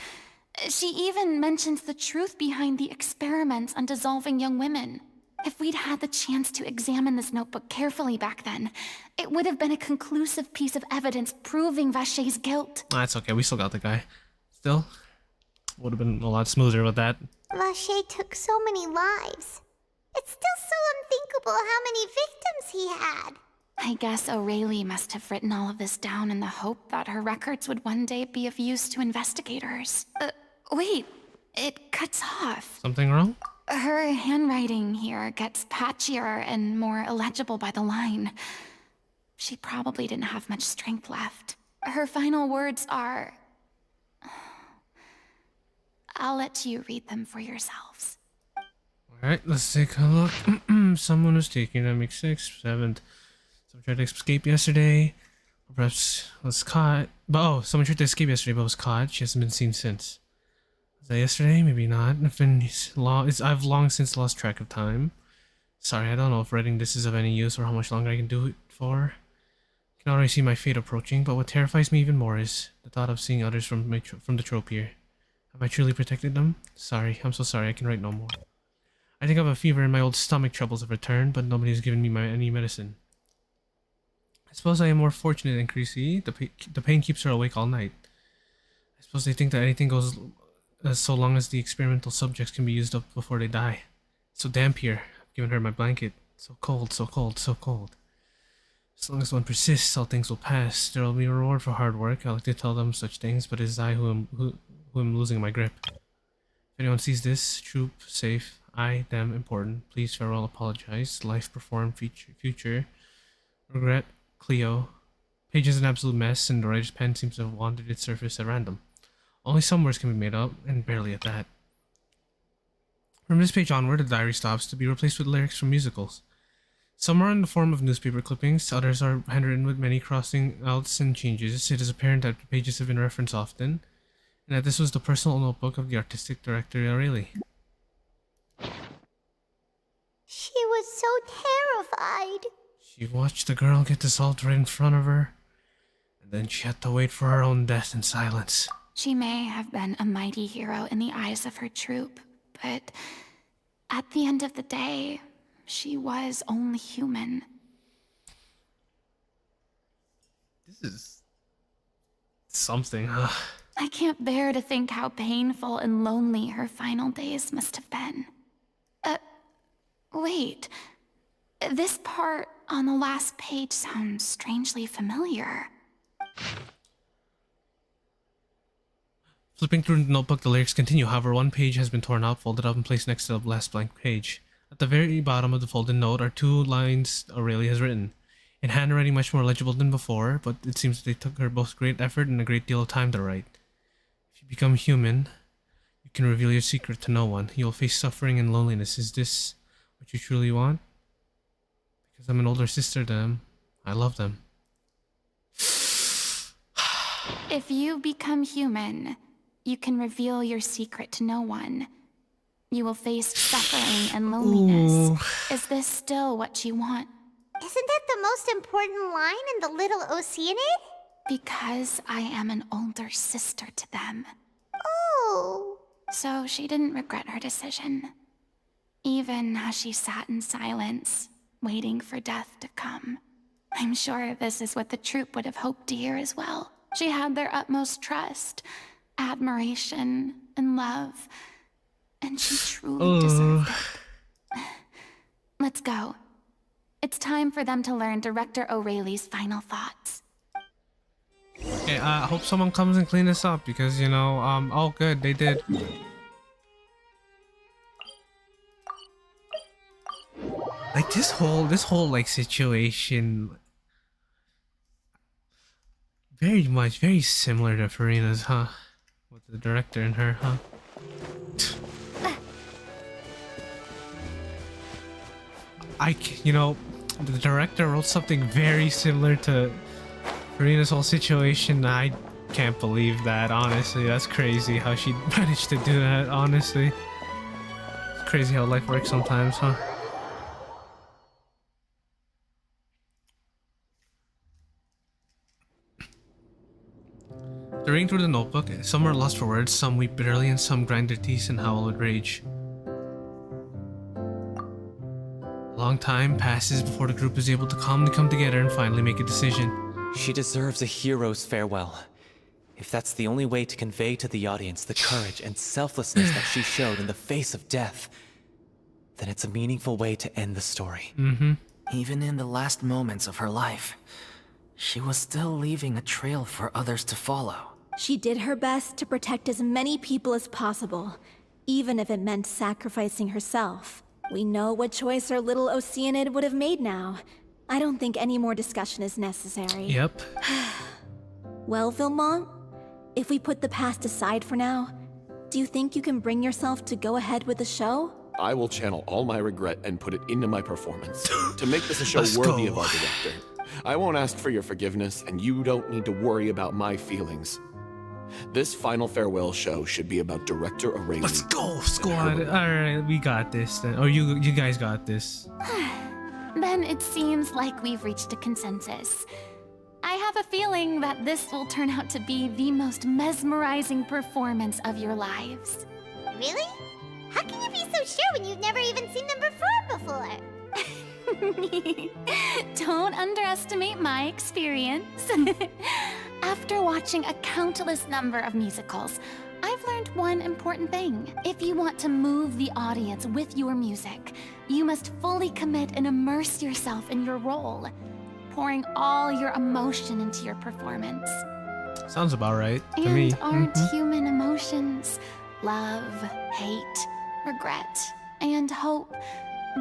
She even mentions the truth behind the experiments on dissolving young women. If we'd had the chance to examine this notebook carefully back then, it would have been a conclusive piece of evidence proving Vachey's guilt. That's okay, we still got the guy. Still, would have been a lot smoother with that. Vachey took so many lives. It's still so unthinkable how many victims he had. I guess O'Reilly must have written all of this down in the hope that her records would one day be of use to investigators. Wait, it cuts off. Something wrong? Her handwriting here gets patchier and more illegible by the line. She probably didn't have much strength left. Her final words are... I'll let you read them for yourselves. Alright, let's take a look. Someone was taken on Week 6th, 7th. Someone tried to escape yesterday. Or perhaps was caught. But someone tried to escape yesterday but was caught. She hasn't been seen since. Was that yesterday? Maybe not. I've long since lost track of time. Sorry, I don't know if writing this is of any use or how much longer I can do it for. I can already see my fate approaching, but what terrifies me even more is the thought of seeing others from the trope here. Have I truly protected them? Sorry, I'm so sorry, I can write no more. I think I have a fever and my old stomach troubles have returned, but nobody's given me any medicine. I suppose I am more fortunate than Creasy. The pain keeps her awake all night. I suppose they think that anything goes so long as the experimental subjects can be used up before they die. It's so damp here. I've given her my blanket. So cold, so cold, so cold. As long as one persists, all things will pass. There will be a reward for hard work. I like to tell them such things, but it is I who am losing my grip. If anyone sees this, troop, safe, I, them, important, please farewell, apologize, life, perform, future, regret, Cleo. Page is an absolute mess, and the writer's pen seems to have wandered its surface at random. Only some words can be made up, and barely at that. From this page onward, the diary stops to be replaced with lyrics from musicals. Some are in the form of newspaper clippings, others are handwritten with many crossing outs and changes. It is apparent that the pages have been referenced often, and that this was the personal notebook of the artistic director O'Reilly. She was so terrified. She watched the girl get dissolved right in front of her, and then she had to wait for her own death in silence. She may have been a mighty hero in the eyes of her troop, but at the end of the day, she was only human. This is something, huh? I can't bear to think how painful and lonely her final days must have been. Wait. This part on the last page sounds strangely familiar. Flipping through the notebook, the lyrics continue. However, one page has been torn out, folded up, and placed next to the last blank page. At the very bottom of the folded note are 2 lines Aurelia has written, in handwriting much more legible than before, but it seems they took her both great effort and a great deal of time to write. If you become human, you can reveal your secret to no one. You'll face suffering and loneliness. Is this what you truly want? Because I'm an older sister to them. I love them. If you become human, you can reveal your secret to no one. You will face suffering and loneliness. Ooh. Is this still what you want? Isn't that the most important line in the Little Oceanid? Because I am an older sister to them. Oh. So she didn't regret her decision. Even as she sat in silence, waiting for death to come. I'm sure this is what the troupe would have hoped to hear as well. She had their utmost trust, admiration, and love. And she truly deserved it. Let's go. It's time for them to learn Director O'Reilly's final thoughts. Okay, I hope someone comes and clean this up because, you know, oh good, they did. Like this whole like situation very similar to Furina's, huh? With the director and her, huh? You know, the director wrote something very similar to Furina's whole situation. I can't believe that, honestly. That's crazy how she managed to do that, honestly. It's crazy how life works sometimes, huh? Reading through the notebook, some are lost for words, some weep bitterly, and some grind their teeth and howl with rage. A long time passes before the group is able to calmly come together and finally make a decision. She deserves a hero's farewell. If that's the only way to convey to the audience the courage and selflessness that she showed in the face of death, then it's a meaningful way to end the story. Even in the last moments of her life, she was still leaving a trail for others to follow. She did her best to protect as many people as possible, even if it meant sacrificing herself. We know what choice our little Oceanid would have made now. I don't think any more discussion is necessary. Yep. Well, Vilmont, if we put the past aside for now, do you think you can bring yourself to go ahead with the show? I will channel all my regret and put it into my performance to make this a show Let's worthy go. of our director. I won't ask for your forgiveness, and you don't need to worry about my feelings. This final farewell show should be about Director O'Reilly. Let's go, squad. Alright, we got this then. Or you guys got this. Then it seems like we've reached a consensus. I have a feeling that this will turn out to be the most mesmerizing performance of your lives. Really? How can you be so sure when you've never even seen them perform before? Don't underestimate my experience. After watching a countless number of musicals, I've learned one important thing. If you want to move the audience with your music, you must fully commit and immerse yourself in your role, pouring all your emotion into your performance. Sounds about right to And me. aren't human emotions, love, hate, regret, and hope,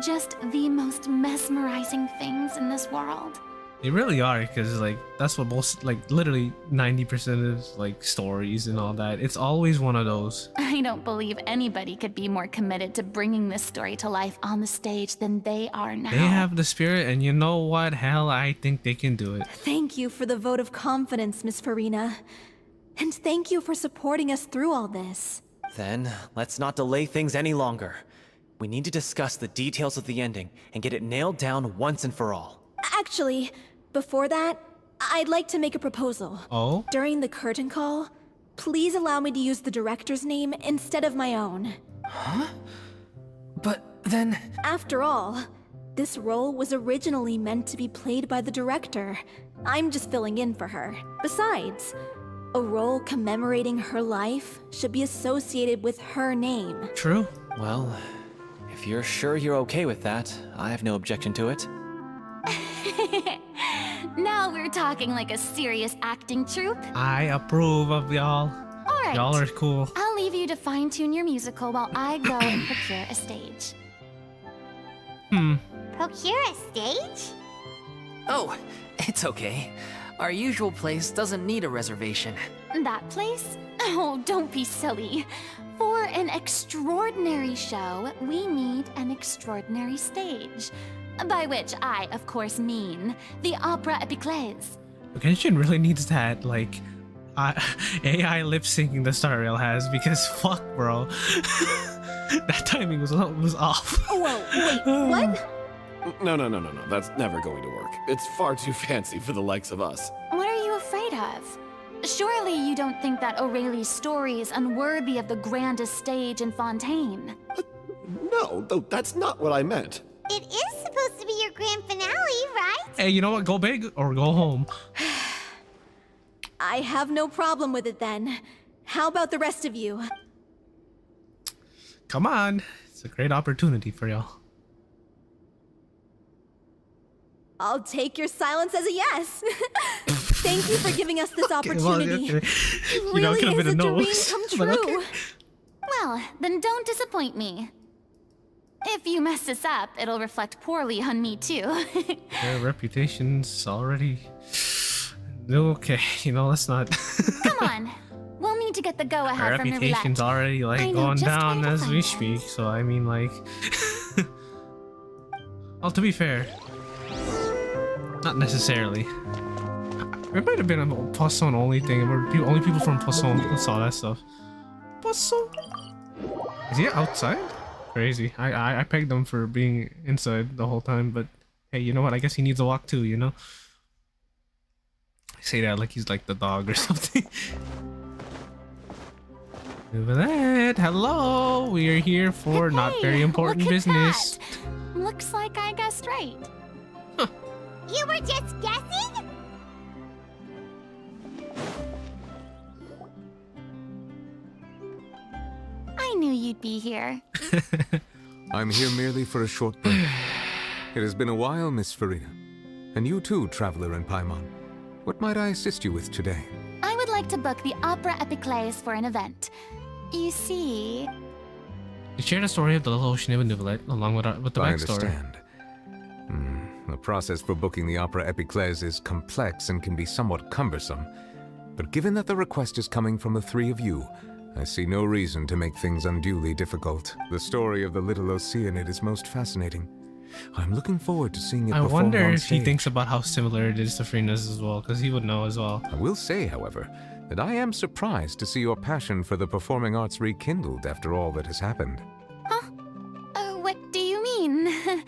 just the most mesmerizing things in this world? They really are, because like that's what most, like literally 90% of like stories and all that, it's always one of those. I don't believe anybody could be more committed to bringing this story to life on the stage than they are now. They have the spirit, and you know what? Hell, I think they can do it. Thank you for the vote of confidence, Miss Furina. And thank you for supporting us through all this. Then, let's not delay things any longer. We need to discuss the details of the ending and get it nailed down once and for all. Actually, before that, I'd like to make a proposal. Oh? During the curtain call, please allow me to use the director's name instead of my own. Huh? But then... After all, This role was originally meant to be played by the director. I'm just filling in for her. Besides, a role commemorating her life should be associated with her name. True. Well, if you're sure you're okay with that, I have no objection to it. Now we're talking like a serious acting troupe. I approve of y'all. Alright. Y'all are cool. I'll leave you to fine-tune your musical while I go and procure a stage. Procure a stage? Oh, it's okay. Our usual place doesn't need a reservation. That place? Oh, don't be silly. For an extraordinary show, we need an extraordinary stage. By which I, of course, mean the Opera Epiclese. Genshin really needs that, like, AI lip syncing the Star Rail has, because fuck, bro. That timing was off. Whoa, wait, what? No. That's never going to work. It's far too fancy for the likes of us. What are you afraid of? Surely you don't think that Aurelie's story is unworthy of the grandest stage in Fontaine. No, though that's not what I meant. It is supposed to be your grand finale, right? Hey, you know what? Go big or go home. I have no problem with it then. How about the rest of you? Come on. It's a great opportunity for y'all. I'll take your silence as a yes. Thank you for giving us this opportunity. Okay. It You know, it really could've is been a a dream nose, come but okay. true. Well, then don't disappoint me. If you mess this up, it'll reflect poorly on me too. Their reputation's already... Okay, you know, let's not... Come on. We'll need to get the Our go-ahead from the reputation's roulette. already, I like, know going just down where to as find we them. speak, so I mean, like... Well, to be fair... Not necessarily. It might have been a Poisson only thing, where only people from Poisson saw that stuff. Poisson? Is he outside? Crazy. I pegged him for being inside the whole time, but hey, you know what? I guess he needs a walk too, you know? I say that like he's like the dog or something. Over that. Hello! We are here for not very important Look at business. that. Looks like I guessed right. You were just guessing? I knew you'd be here. I'm here merely for a short break. It has been a while, Miss Furina. And you too, traveler in Paimon. What might I assist you with today? I would like to book the Opera Epiclese for an event. You see... You share the story of the little ocean of Nuvelet along with the I backstory. understand. The process for booking the Opera Epiclese is complex and can be somewhat cumbersome. But given that the request is coming from the three of you, I see no reason to make things unduly difficult. The story of the little Oceanid is most fascinating. I'm looking forward to seeing it I performed wonder on if he stage. thinks about how similar it is to Furina's as well, because he would know as well. I will say, however, that I am surprised to see your passion for the performing arts rekindled after all that has happened. what do you mean?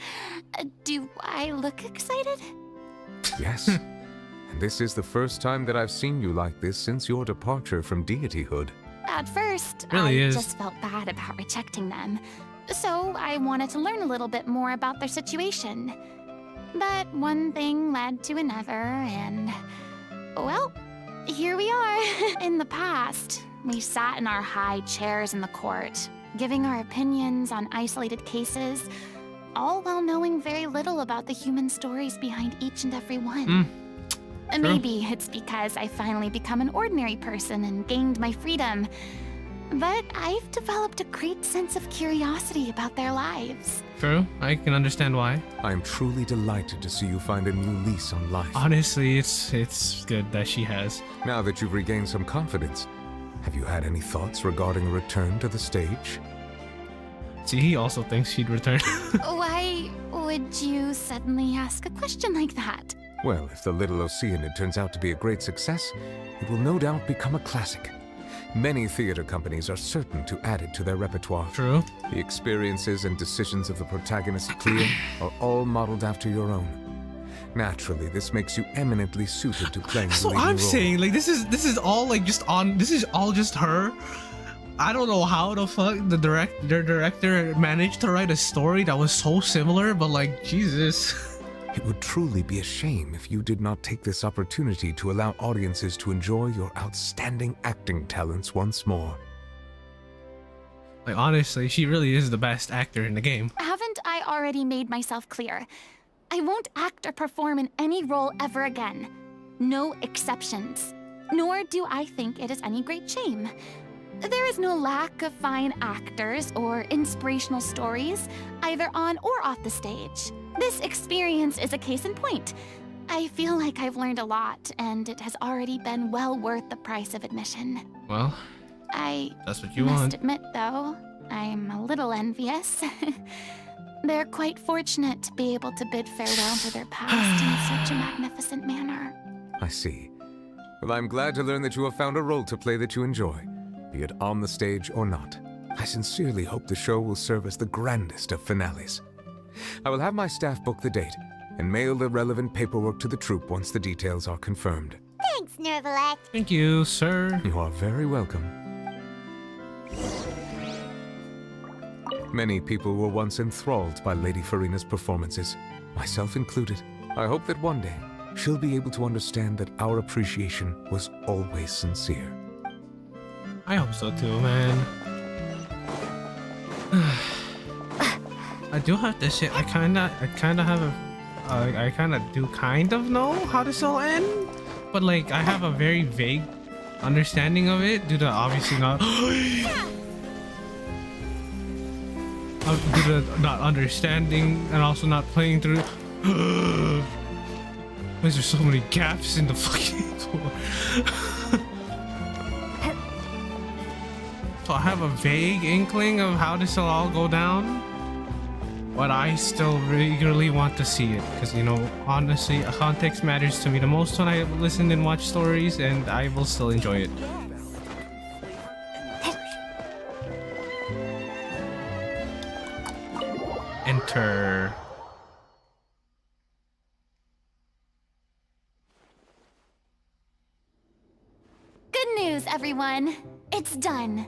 Do I look excited? Yes. And this is the first time that I've seen you like this since your departure from deityhood. At first, Really I is. just felt bad about rejecting them. So I wanted to learn a little bit more about their situation. But one thing led to another, and... well, here we are. In the past, we sat in our high chairs in the court, giving our opinions on isolated cases, all while knowing very little about the human stories behind each and every one. True. Maybe it's because I finally become an ordinary person and gained my freedom. But I've developed a great sense of curiosity about their lives. True, I can understand why. I am truly delighted to see you find a new lease on life. Honestly, it's good that she has. Now that you've regained some confidence, have you had any thoughts regarding a return to the stage? See, he also thinks she'd return. Why would you suddenly ask a question like that? Well, if the Little Oceanid turns out to be a great success, it will no doubt become a classic. Many theater companies are certain to add it to their repertoire. True. The experiences and decisions of the protagonist, Cleo, are all modeled after your own. Naturally, this makes you eminently suited to playing the So leading I'm role. saying, like, this is all like just on. This is all just her I don't know how the fuck their director managed to write a story that was so similar, but like, Jesus. It would truly be a shame if you did not take this opportunity to allow audiences to enjoy your outstanding acting talents once more. Like, honestly, she really is the best actor in the game. Haven't I already made myself clear? I won't act or perform in any role ever again. No exceptions. Nor do I think it is any great shame. There is no lack of fine actors or inspirational stories, either on or off the stage. This experience is a case in point. I feel like I've learned a lot, and it has already been well worth the price of admission. Well, that's what you must want. admit, though, I'm a little envious. They're quite fortunate to be able to bid farewell to their past in such a magnificent manner. I see. Well, I'm glad to learn that you have found a role to play that you enjoy, be it on the stage or not. I sincerely hope the show will serve as the grandest of finales. I will have my staff book the date and mail the relevant paperwork to the troupe once the details are confirmed. Thanks, Nervalek. Thank you, sir. You are very welcome. Many people were once enthralled by Lady Furina's performances, myself included. I hope that one day she'll be able to understand that our appreciation was always sincere. I hope so too, man. I do have to say, I kinda know how this will end, but like, I have a very vague understanding of it due to obviously not due to not understanding and also not playing through. Why is there so many gaps in the fucking floor? So I have a vague inkling of how this will all go down, but I still eagerly want to see it because, you know, honestly, context matters to me the most when I listen and watch stories, and I will still enjoy it. Enter. Good news, everyone. It's done.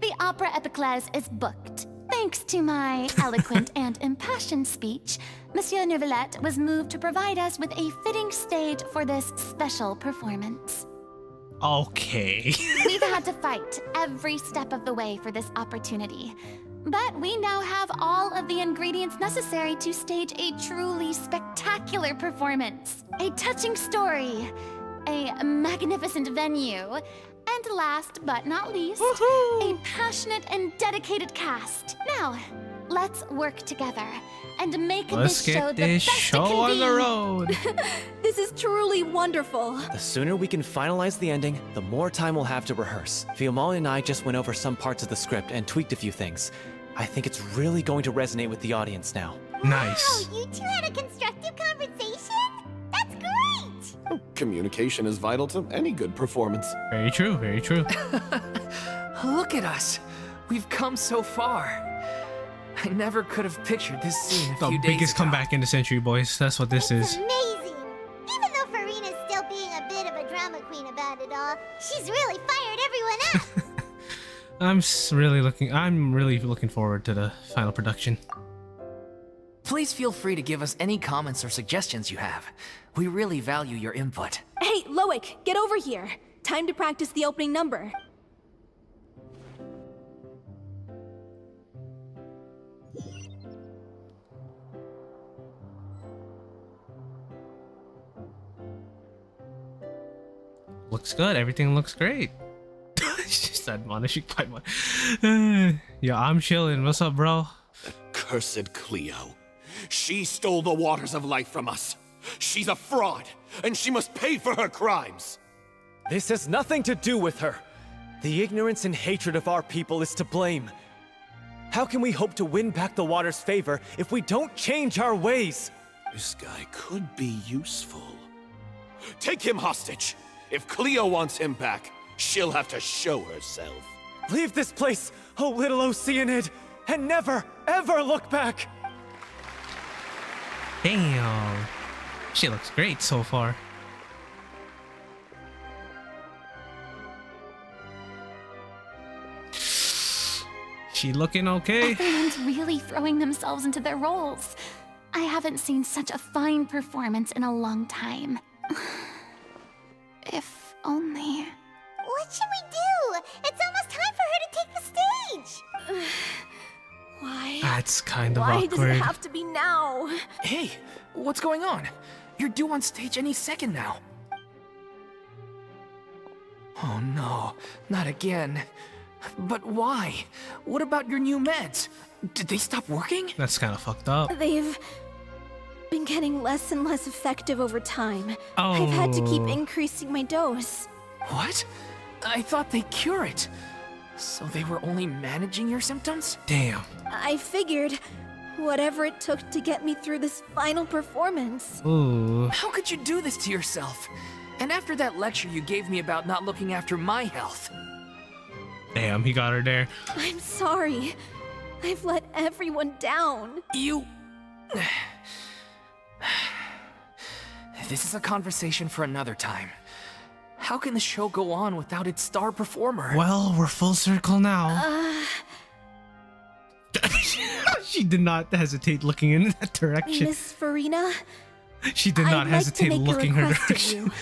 The Opera Epiclese is booked. Thanks to my eloquent and impassioned speech, Monsieur Nervalette was moved to provide us with a fitting stage for this special performance. Okay. We've had to fight every step of the way for this opportunity, but we now have all of the ingredients necessary to stage a truly spectacular performance. A touching story, a magnificent venue, and last but not least, a passionate and dedicated cast. Now, let's work together and make this show the best it can on be. the road. This is truly wonderful. The sooner we can finalize the ending, the more time we'll have to rehearse. Fiamali and I just went over some parts of the script and tweaked a few things. I think it's really going to resonate with the audience now. Nice. Wow, you two had a constructive conversation? That's great! Communication is vital to any good performance. Very true, very true. Look at us. We've come so far. I never could have pictured this scene a The few days biggest ago. comeback in the century, boys. That's what this It's is. amazing! Even though Furina's still being a bit of a drama queen about it all, she's really fired everyone up! I'm really looking forward to the final production. Please feel free to give us any comments or suggestions you have. We really value your input. Hey, Loic, get over here. Time to practice the opening number. Looks good. Everything looks great. Just admonishing by my. Yeah, I'm chilling. What's up, bro? Cursed Cleo. She stole the waters of life from us. She's a fraud, and she must pay for her crimes. This has nothing to do with her. The ignorance and hatred of our people is to blame. How can we hope to win back the water's favor if we don't change our ways? This guy could be useful. Take him hostage. If Cleo wants him back, she'll have to show herself. Leave this place, oh little Oceanid, and never, ever look back! Damn. She looks great so far. She looking okay? Everyone's really throwing themselves into their roles. I haven't seen such a fine performance in a long time. If only... What should we do? It's almost time for her to take the stage! Why? That's kind of Why does awkward. it have to be now? Hey, what's going on? You're due on stage any second now. Oh no, not again. But why? What about your new meds? Did they stop working? That's kind of fucked up. They've been getting less and less effective over time. I've had to keep Oh. increasing my dose. What? I thought they cure it. So they were only managing your symptoms? Damn. I figured whatever it took to get me through this final performance. Ooh. How could you do this to yourself? And after that lecture you gave me about not looking after my health. Damn, he got her there. I'm sorry. I've let everyone down. You... This is a conversation for another time. How can the show go on without its star performer? Well, we're full circle now. She did not hesitate looking in that direction. Miss Furina, She did not I'd like to hesitate make a looking her request of direction. you.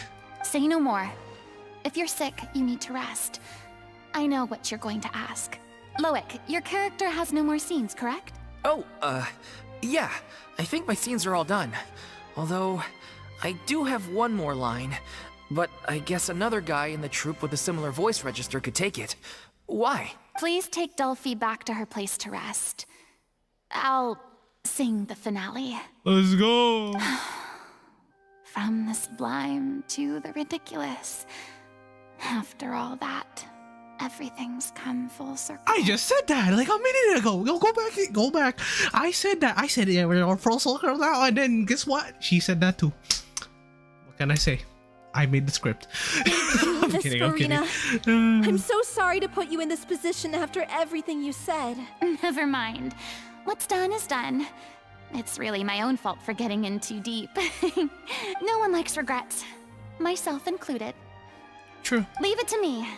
Say no more. If you're sick, you need to rest. I know what you're going to ask. Loic, your character has no more scenes, correct? Oh, yeah. I think my scenes are all done. Although, I do have one more line. But I guess another guy in the troupe with a similar voice register could take it. Why? Please take Delphi back to her place to rest. I'll sing the finale. Let's go. From the sublime to the ridiculous. After all that, everything's come full circle. I just said that like a minute ago. Go back. I said that. I said, yeah, we're on full circle now. And then guess what? She said that too. What can I say? I made the script. I'm Miss kidding. Furina, I'm so sorry to put you in this position after everything you said. Never mind. What's done is done. It's really my own fault for getting in too deep. No one likes regrets, myself included. True. Leave it to me.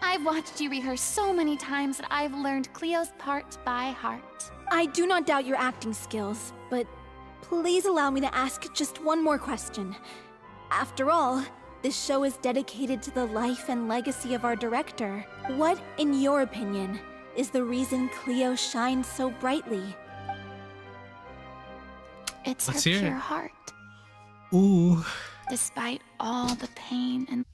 I've watched you rehearse so many times that I've learned Cleo's part by heart. I do not doubt your acting skills, but please allow me to ask just one more question. After all, this show is dedicated to the life and legacy of our director. What, in your opinion, is the reason Cleo shines so brightly? It's Let's her hear it. pure heart, Ooh. despite all the pain and...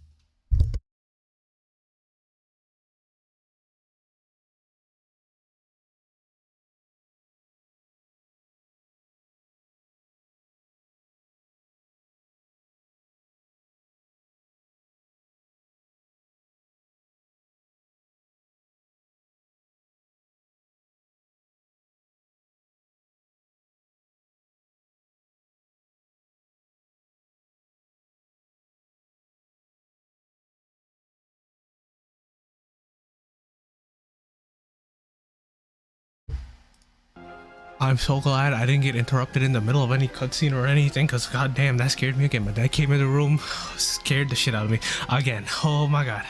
I'm so glad I didn't get interrupted in the middle of any cutscene or anything, because goddamn, that scared me again. My dad came in the room, scared the shit out of me again. Oh my god.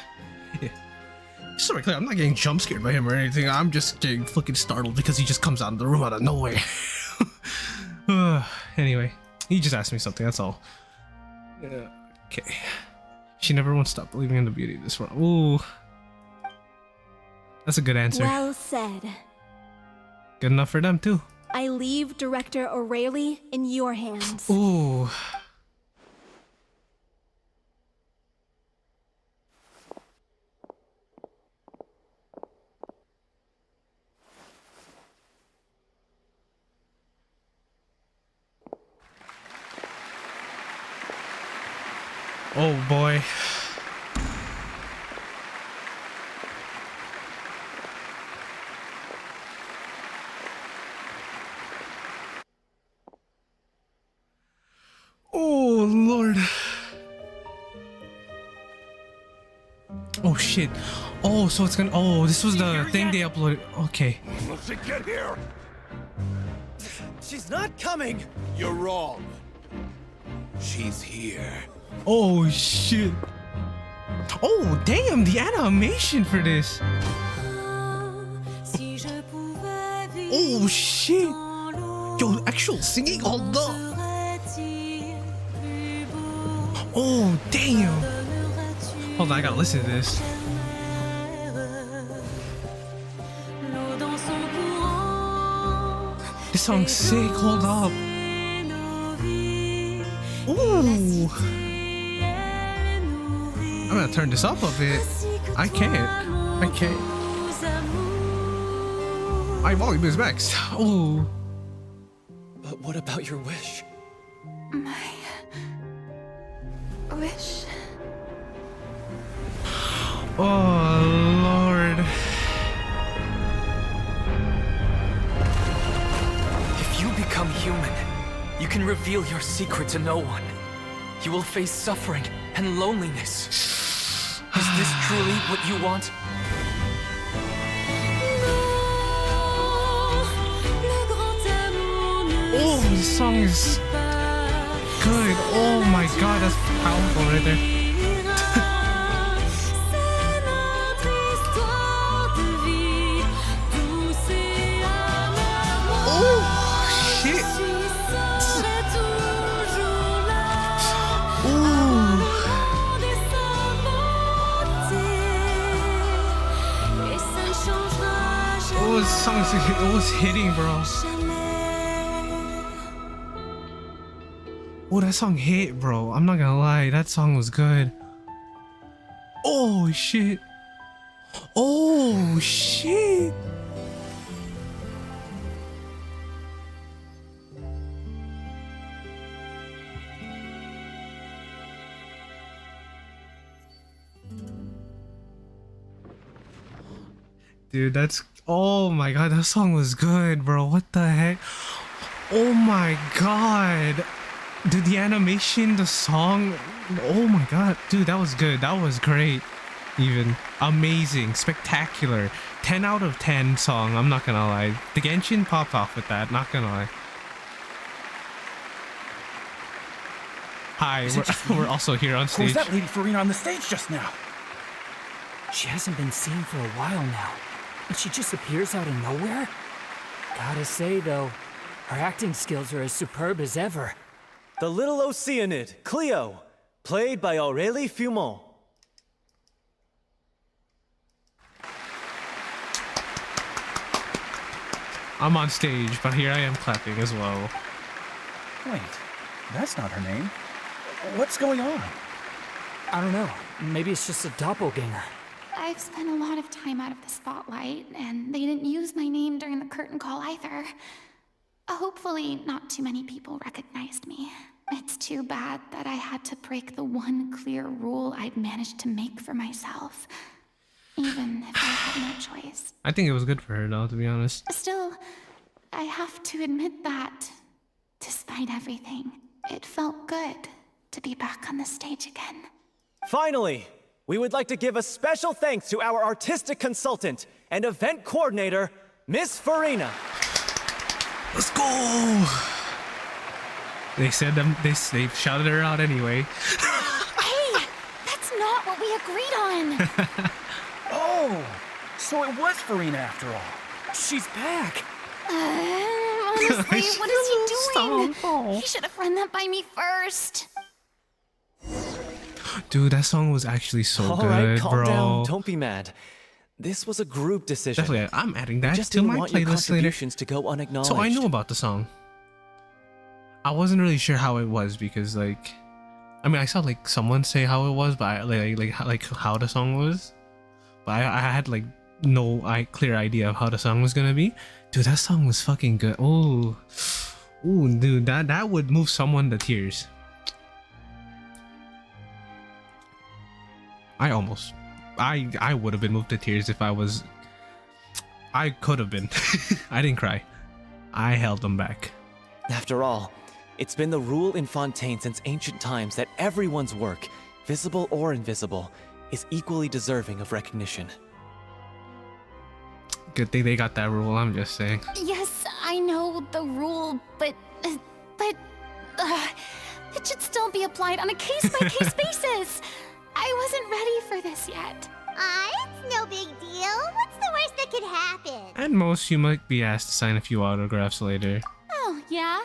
Yeah. Just so we're clear, I'm not getting jump scared by him or anything. I'm just getting fucking startled because he just comes out of the room out of nowhere. Anyway, he just asked me something, that's all. Okay. She never won't stop believing in the beauty of this world. Ooh. That's a good answer. Well said. Good enough for them too. I leave Director O'Reilly in your hands. Ooh. Oh boy. Oh lord. Oh shit. Oh, so it's gonna. Oh, this was the thing they uploaded. Okay. Let's get here. She's not coming! You're wrong. She's here. Oh shit. Oh damn, the animation for this. Oh shit! Yo, actual singing? Hold up! Oh damn! Hold on, I gotta listen to this. This song's sick, hold up. Ooh! I'm gonna turn this up a bit. I can't. My volume is maxed. Ooh. But what about your wish? My wish. Oh, Lord. If you become human, you can reveal your secret to no one. You will face suffering and loneliness. Is this truly what you want? Oh, this song is good. Oh my god, that's powerful right there. Oh, shit. Oh, this song's it was hitting, bro. Oh, that song hit, bro. I'm not gonna lie, that song was good. Oh shit. Oh shit. Dude, that's, oh my god, that song was good, bro. What the heck? Oh my god. Dude, the animation, the song, oh my god. Dude, that was good. That was great. Even. Amazing. Spectacular. 10 out of 10 song, I'm not gonna lie. The Genshin popped off with that, not gonna lie. Hi, we're also here on stage. Who's that lady Furina on the stage just now? She hasn't been seen for a while now, and she just appears out of nowhere? Gotta say, though, her acting skills are as superb as ever. The little Oceanid, Cleo, played by Aurélie Fumont. I'm on stage, but here I am clapping as well. Wait, that's not her name. What's going on? I don't know. Maybe it's just a doppelganger. I've spent a lot of time out of the spotlight, and they didn't use my name during the curtain call either. Hopefully, not too many people recognized me. It's too bad that I had to break the one clear rule I'd managed to make for myself, even if I had no choice. I think it was good for her, though, to be honest. Still, I have to admit that, despite everything, it felt good to be back on the stage again. Finally, we would like to give a special thanks to our artistic consultant and event coordinator, Miss Furina. Let's go! They said they shouted her out anyway. Hey, that's not what we agreed on. Oh, so it was Furina after all. She's back! Honestly, what is he doing? Oh. He should have run that by me first. Dude, that song was actually so All good, right, calm bro. down. Don't be mad. This was a group decision. Definitely, I'm adding that Just to didn't my want your playlist later. contributions to go unacknowledged. So I knew about the song. I wasn't really sure how it was because, like, I mean, I saw like someone say how it was, but I, like how the song was. But I had like no clear idea of how the song was gonna be. Dude, that song was fucking good. Oh, dude, that would move someone to tears. I would have been moved to tears if I was. I could have been. I didn't cry. I held them back. After all, it's been the rule in Fontaine since ancient times that everyone's work, visible or invisible, is equally deserving of recognition. Good thing they got that rule, I'm just saying. Yes, I know the rule, but it should still be applied on a case-by-case basis. I wasn't ready for this yet. It's no big deal. What's the worst that could happen? At most, you might be asked to sign a few autographs later. Oh, yeah?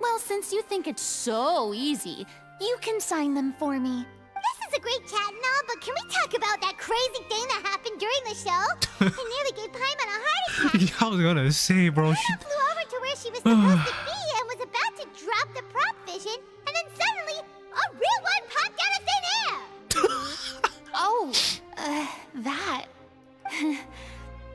Well, since you think it's so easy, you can sign them for me. This is a great chat and all, but can we talk about that crazy thing that happened during the show? I nearly gave Paimon a heart attack. I was gonna say, bro. Paimon flew over to where she was supposed to be and was about to drop the prop vision, and then suddenly, a real one popped out of thin air! Oh, that.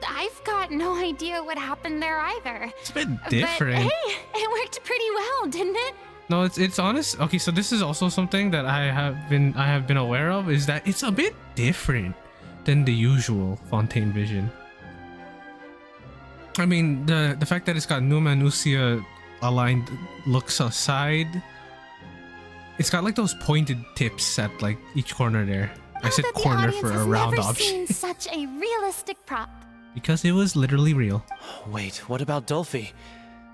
I've got no idea what happened there either. It's a bit different. But hey, it worked pretty well, didn't it? No, it's honest. Okay, so this is also something that I have been aware of, is that it's a bit different than the usual Fontaine vision. I mean, the fact that it's got Numa and Usia aligned looks aside, it's got like those pointed tips at like each corner there. I said corner for a round option. Seen such a realistic prop. Because it was literally real. Wait, what about Dolphy?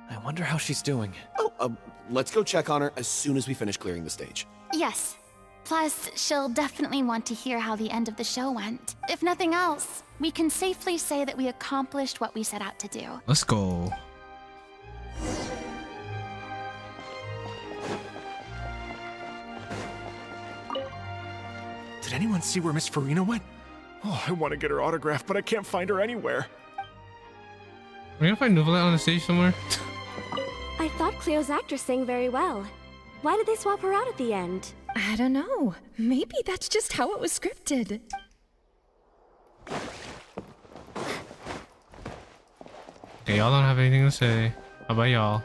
I wonder how she's doing. Oh, let's go check on her as soon as we finish clearing the stage. Yes. Plus, she'll definitely want to hear how the end of the show went. If nothing else, we can safely say that we accomplished what we set out to do. Let's go. Did anyone see where Miss Furina went? Oh, I want to get her autograph, but I can't find her anywhere. We're gonna find Nuvolet on the stage somewhere. I thought Cleo's actress sang very well. Why did they swap her out at the end? I don't know. Maybe that's just how it was scripted. Okay, y'all don't have anything to say. How about y'all?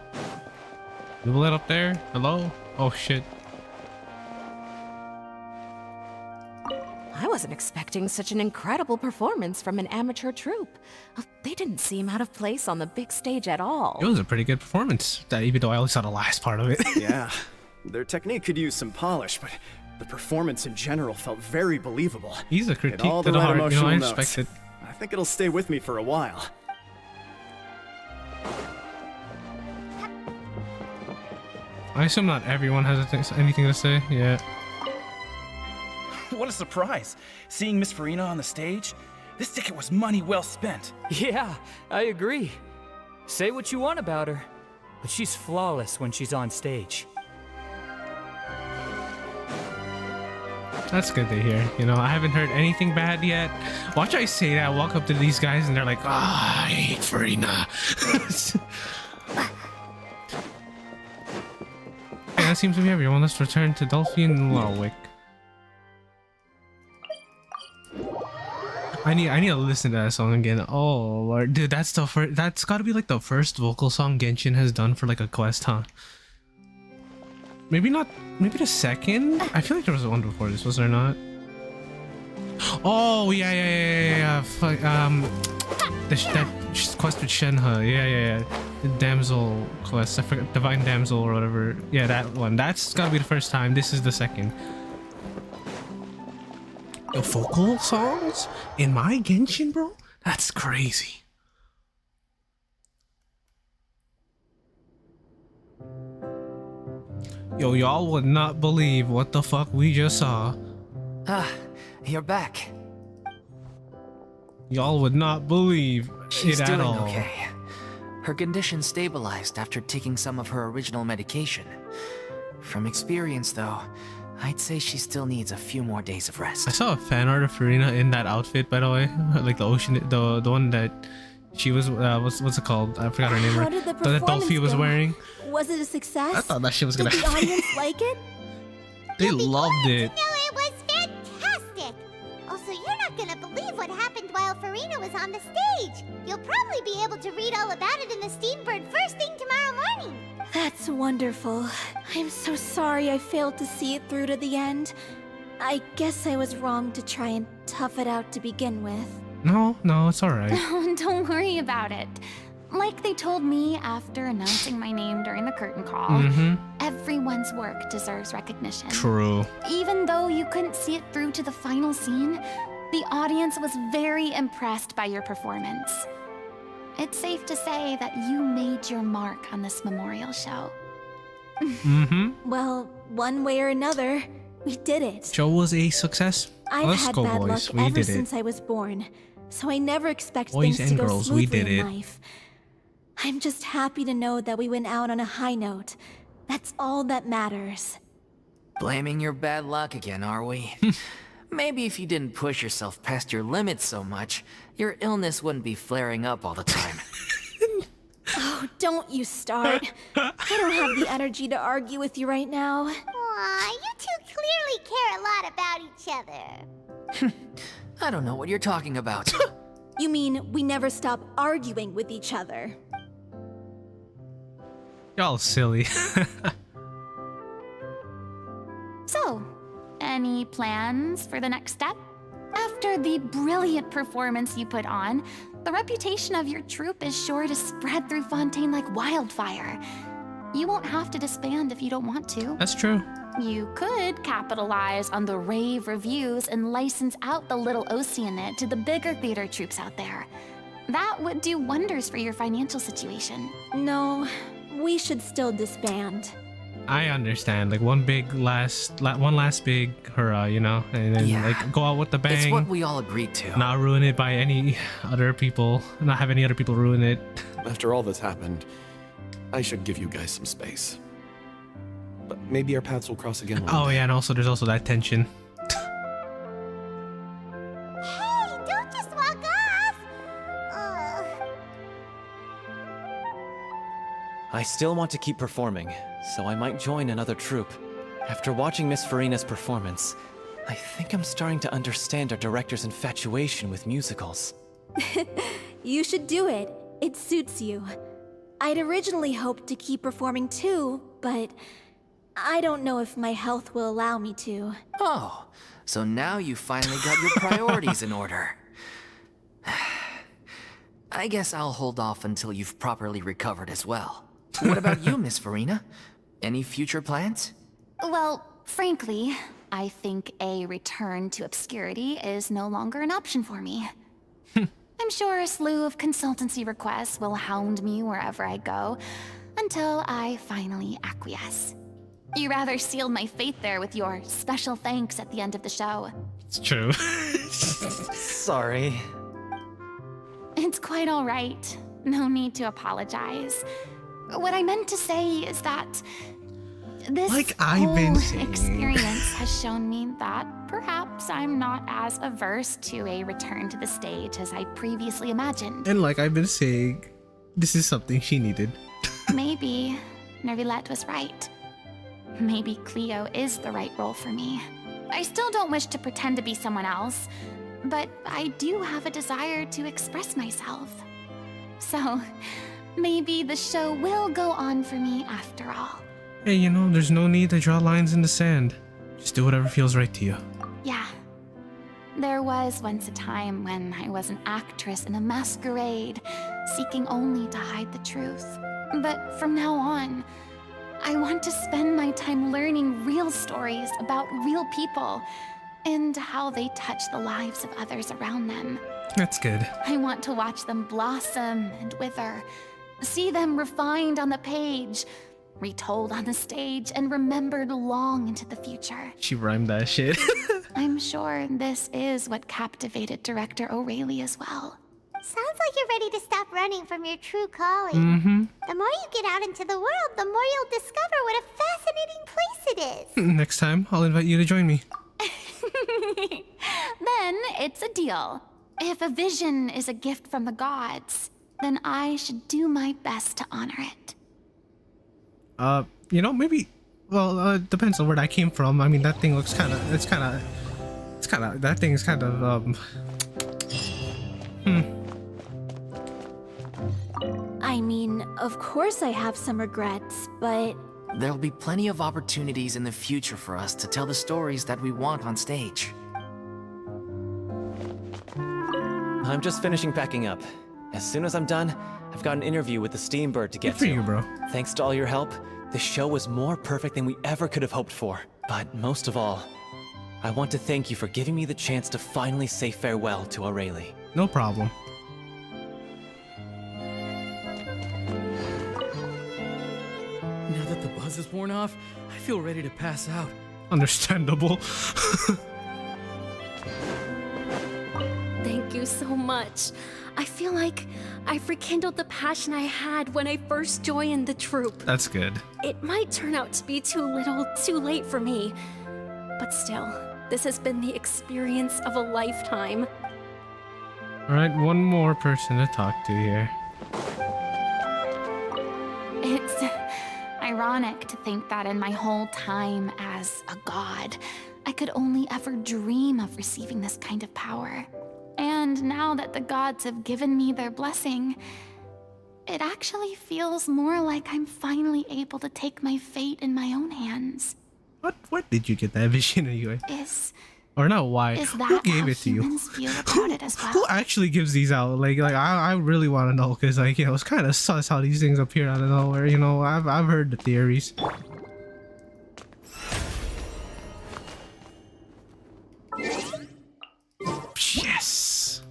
Nuvolet up there? Hello? Oh shit. I wasn't expecting such an incredible performance from an amateur troupe. They didn't seem out of place on the big stage at all. It was a pretty good performance, even though I only saw the last part of it. Yeah, their technique could use some polish, but the performance in general felt very believable. He's a critique all to the the right heart, you know, I emotional expect it. notes. I think it'll stay with me for a while. I assume not everyone has anything to say. Yeah. What a surprise! Seeing Miss Furina on the stage? This ticket was money well spent. Yeah, I agree. Say what you want about her, but she's flawless when she's on stage. That's good to hear. You know, I haven't heard anything bad yet. Watch I say that, walk up to these guys and they're like, I hate Furina. Yeah, that seems to be everyone. Let's return to Dolphy and Larwick. I need to listen to that song again. Oh Lord, dude, that's the first. That's got to be like the first vocal song Genshin has done for like a quest, huh? Maybe not. Maybe the second. I feel like there was one before this. Was there not? Oh yeah. Fuck, that quest with Shenhe. Yeah. The damsel quest. I forgot, Divine Damsel or whatever. Yeah, that one. That's gotta be the first time. This is the second. The vocal songs in my Genshin, bro? That's crazy. Yo, y'all would not believe what the fuck we just saw. Ah, you're back. Y'all would not believe She's it doing at all. okay. Her condition stabilized after taking some of her original medication. From experience, though, I'd say she still needs a few more days of rest. I saw a fan art of Furina in that outfit, by the way, like the ocean, the one that she was. What's it called? I forgot her name. How did the that performance Dolphy was go? wearing. Was it a success? I thought that shit was gonna Did the happen. audience like it? They loved it. No, it was fantastic! Also, you're not gonna believe what happened while Furina was on the stage! You'll probably be able to read all about it in the Steambird first thing tomorrow morning! That's wonderful. I'm so sorry I failed to see it through to the end. I guess I was wrong to try and tough it out to begin with. No, it's alright. Don't worry about it. Like they told me after announcing my name during the curtain call, everyone's work deserves recognition. True. Even though you couldn't see it through to the final scene, the audience was very impressed by your performance. It's safe to say that you made your mark on this memorial show. Well, one way or another, We did it. Show was a success. I've Let's had go, bad boys. luck We ever did it. since I was born, so I never expect Boys things and to go girls, we smoothly did in it. life. I'm just happy to know that we went out on a high note. That's all that matters. Blaming your bad luck again, are we? Maybe if you didn't push yourself past your limits so much, your illness wouldn't be flaring up all the time. Oh, don't you start. I don't have the energy to argue with you right now. Aw, you two clearly care a lot about each other. I don't know what you're talking about. You mean we never stop arguing with each other? Y'all silly. So, any plans for the next step? After the brilliant performance you put on, the reputation of your troupe is sure to spread through Fontaine like wildfire. You won't have to disband if you don't want to. That's true. You could capitalize on the rave reviews and license out the little Oceanid to the bigger theater troupes out there. That would do wonders for your financial situation. No, we should still disband. I understand. Like one last big hurrah, you know, and then like go out with the bang. It's what we all agreed to. Not ruin it by any other people. Not have any other people ruin it. After all that's happened, I should give you guys some space. But maybe our paths will cross again one Oh day. yeah, and also there's also that tension. Hey, don't just walk off! I still want to keep performing, so I might join another troupe. After watching Miss Furina's performance, I think I'm starting to understand our director's infatuation with musicals. You should do it. It suits you. I'd originally hoped to keep performing too, but I don't know if my health will allow me to. Oh, so now you finally got your priorities in order. I guess I'll hold off until you've properly recovered as well. What about you, Miss Furina? Any future plans? Well, frankly, I think a return to obscurity is no longer an option for me. I'm sure a slew of consultancy requests will hound me wherever I go, until I finally acquiesce. You rather sealed my fate there with your special thanks at the end of the show. It's true. Sorry. It's quite all right. No need to apologize. What I meant to say is that this Like I've been whole saying. experience has shown me that perhaps I'm not as averse to a return to the stage as I previously imagined. And like I've been saying, this is something she needed. Maybe Nervillette was right. Maybe Cleo is the right role for me. I still don't wish to pretend to be someone else, but I do have a desire to express myself. So, maybe the show will go on for me after all. Hey, you know, there's no need to draw lines in the sand. Just do whatever feels right to you. Yeah. There was once a time when I was an actress in a masquerade, seeking only to hide the truth. But from now on, I want to spend my time learning real stories about real people and how they touch the lives of others around them. That's good. I want to watch them blossom and wither, see them refined on the page, retold on the stage, and remembered long into the future. She rhymed that shit. I'm sure this is what captivated director O'Reilly as well. Sounds like you're ready to stop running from your true calling. Mm-hmm. The more you get out into the world, the more you'll discover what a fascinating place it is. Next time, I'll invite you to join me. Then it's a deal. If a vision is a gift from the gods, then I should do my best to honor it. You know, maybe, well, it depends on where that came from. I mean, that thing looks kind of, that thing is kind of, I mean, of course I have some regrets, but There'll be plenty of opportunities in the future for us to tell the stories that we want on stage. I'm just finishing packing up. As soon as I'm done, I've got an interview with the Steambird to get Good for to. you, bro. Thanks to all your help, the show was more perfect than we ever could have hoped for. But most of all, I want to thank you for giving me the chance to finally say farewell to O'Reilly. No problem. Now that the buzz is worn off, I feel ready to pass out. Understandable. Thank you so much. I feel like I've rekindled the passion I had when I first joined the troupe. That's good. It might turn out to be too little, too late for me. But still, this has been the experience of a lifetime. Alright, one more person to talk to here. It's ironic to think that in my whole time as a god, I could only ever dream of receiving this kind of power. And now that the gods have given me their blessing, it actually feels more like I'm finally able to take my fate in my own hands. Where did you get that vision anyway? Or not why? Is that Who gave how it to you? humans feel about it as well? Who actually gives these out? Like I really want to know, because like, you know, it's kind of sus how these things appear out of nowhere. You know, I've heard the theories. Yes.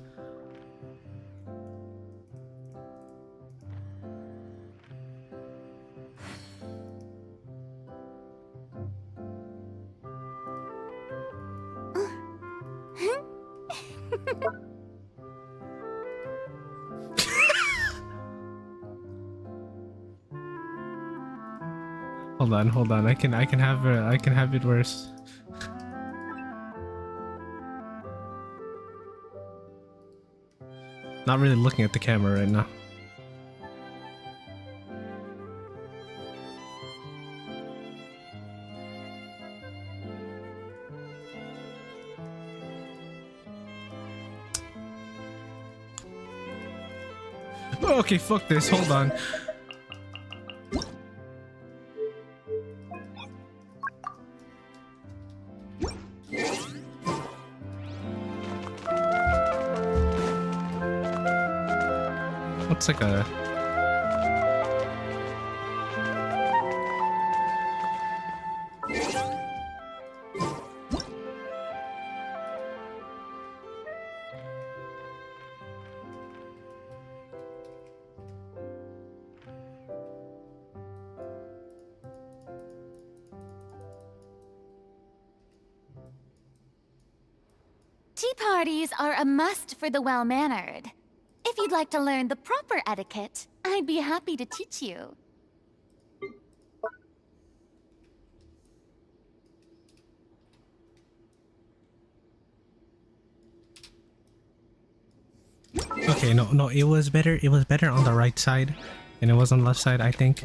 Hold on. I can have it worse. Not really looking at the camera right now. Okay, fuck this. Hold on. Looks like a... Tea parties are a must for the well-mannered. If you'd like to learn the proper etiquette, I'd be happy to teach you. Okay, no, it was better on the right side than it was on the left side, I think.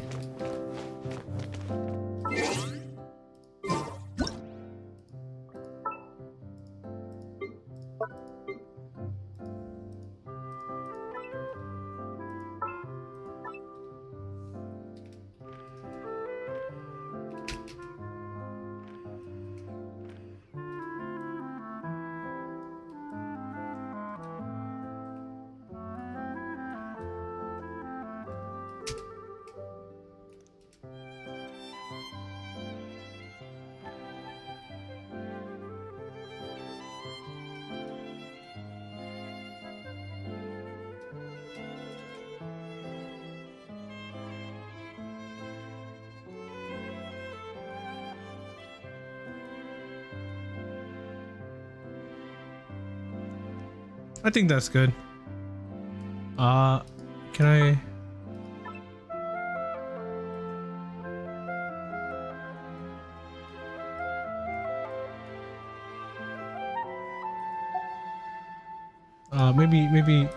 I think that's good. Can I... maybe...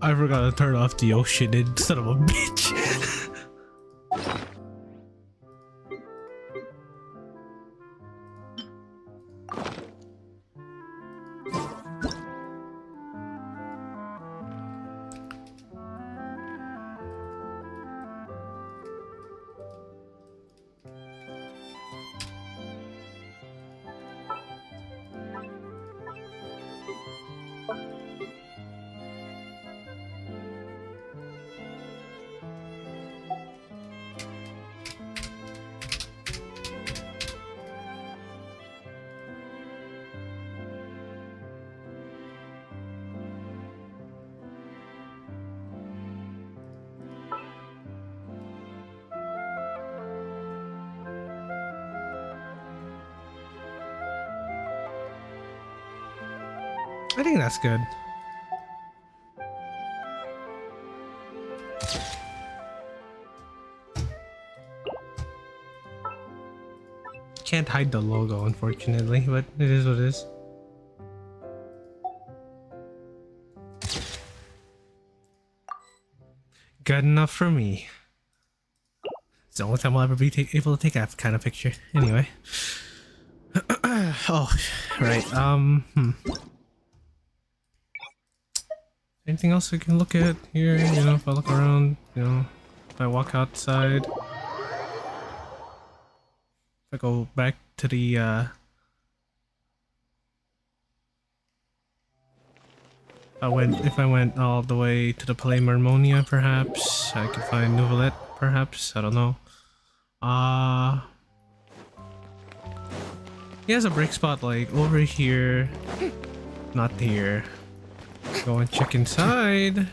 I forgot to turn off the ocean, son of a bitch. I think that's good. Can't hide the logo, unfortunately, but it is what it is. Good enough for me. It's the only time I'll ever be able to take that kind of picture. Anyway. Oh, right. Anything else we can look at here? You know, if I look around, you know, if I walk outside. If I go back to the, if I went all the way to the Palais Marmonia, perhaps I could find Nouvelette, perhaps, I don't know. He has a break spot like over here, not here. Go and check inside.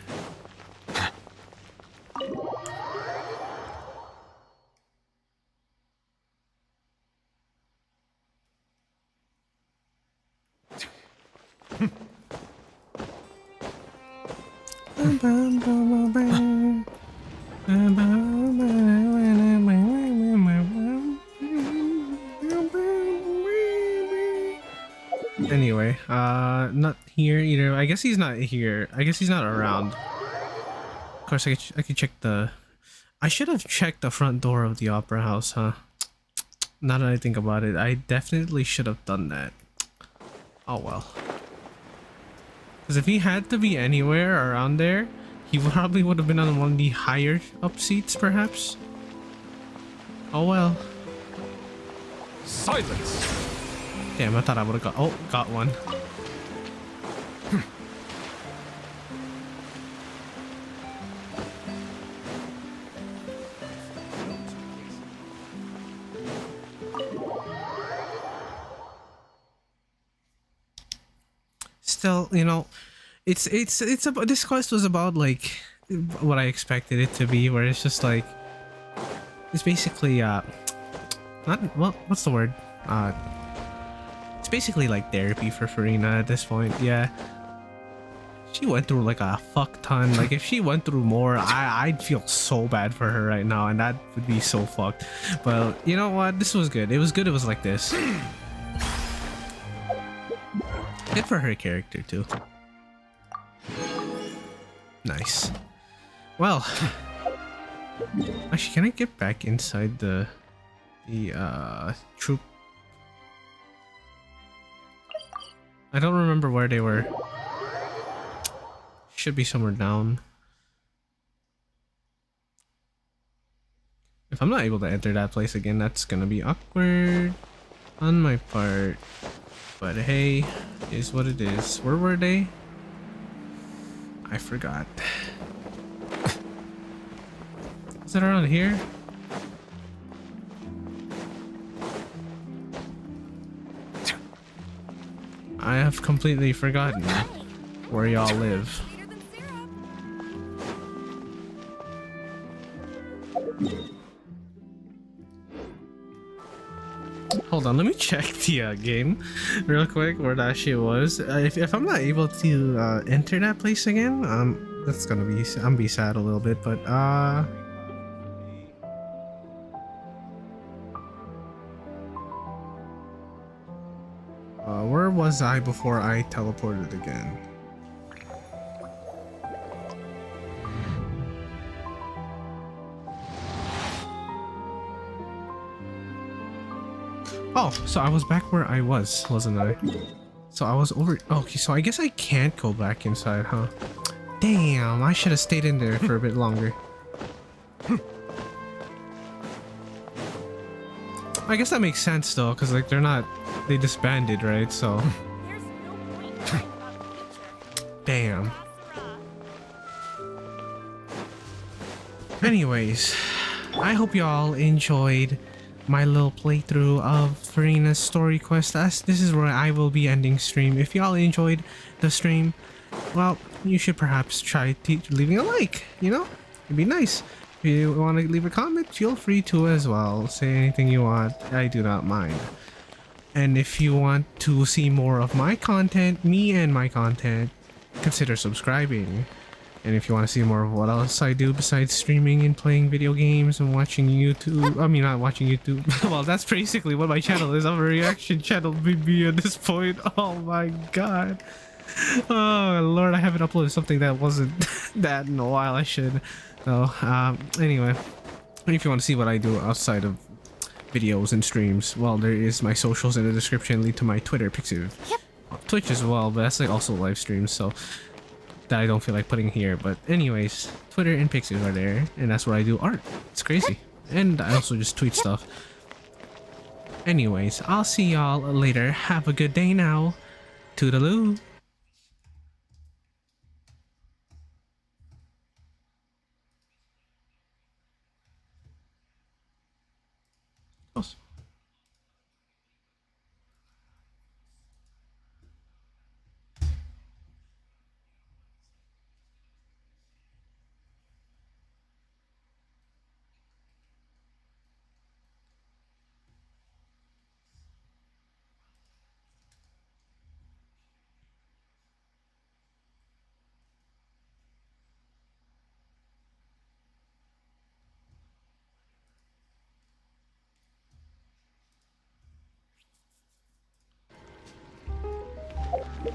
Anyway, not here either. I guess he's not here. I guess he's not around. Of course, I could check the... I should have checked the front door of the opera house, huh? Now that I think about it, I definitely should have done that. Oh well. Because if he had to be anywhere around there, he probably would have been on one of the higher up seats, perhaps. Oh well. Silence! Damn, I thought I would have got... Oh, got one. Still, you know, it's about, this quest was about like what I expected it to be, where it's just like, it's basically not, well, what's the word? It's basically like therapy for Furina at this point. Yeah, she went through like a fuck ton. Like if she went through more, I'd feel so bad for her right now, and that would be so fucked. But you know what? This was good. It was good. It was like this. Good for her character too. Nice. Well, actually, can I get back inside the troop? I don't remember where they were. Should be somewhere down. If I'm not able to enter that place again, that's gonna be awkward on my part. But hey, is what it is. Where were they? I forgot. Is it around here? I have completely forgotten where y'all live. Hold on, let me check the game real quick where that shit was. If I'm not able to enter that place again, that's gonna be, I'm gonna be sad a little bit, but where was I before I teleported again? Oh, so I was back where I was, wasn't I? So I was over... Okay, so I guess I can't go back inside, huh? Damn, I should have stayed in there for a bit longer. I guess that makes sense though, because like they're not... They disbanded, right? So... Damn. Anyways, I hope y'all enjoyed my little playthrough of Furina's story quest. This is where I will be ending stream. If y'all enjoyed the stream, well, you should perhaps try leaving a like, you know? It'd be nice. If you want to leave a comment, feel free to as well. Say anything you want. I do not mind. And if you want to see more of my content, me and my content, consider subscribing. And if you want to see more of what else I do besides streaming and playing video games and watching YouTube, I mean not watching YouTube, well that's basically what my channel is. I'm a reaction channel baby at this point. Oh my god. Oh lord, I haven't uploaded something that wasn't that in a while. I should. So anyway, if you want to see what I do outside of videos and streams, well there is my socials in the description, lead to my Twitter, Pixiv. Twitch as well, but that's like also live streams, so that I don't feel like putting here. But anyways, Twitter and Pixiv are there, and that's where I do art. It's crazy. And I also just tweet stuff. Anyways, I'll see y'all later. Have a good day now. Toodaloo.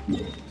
Yeah.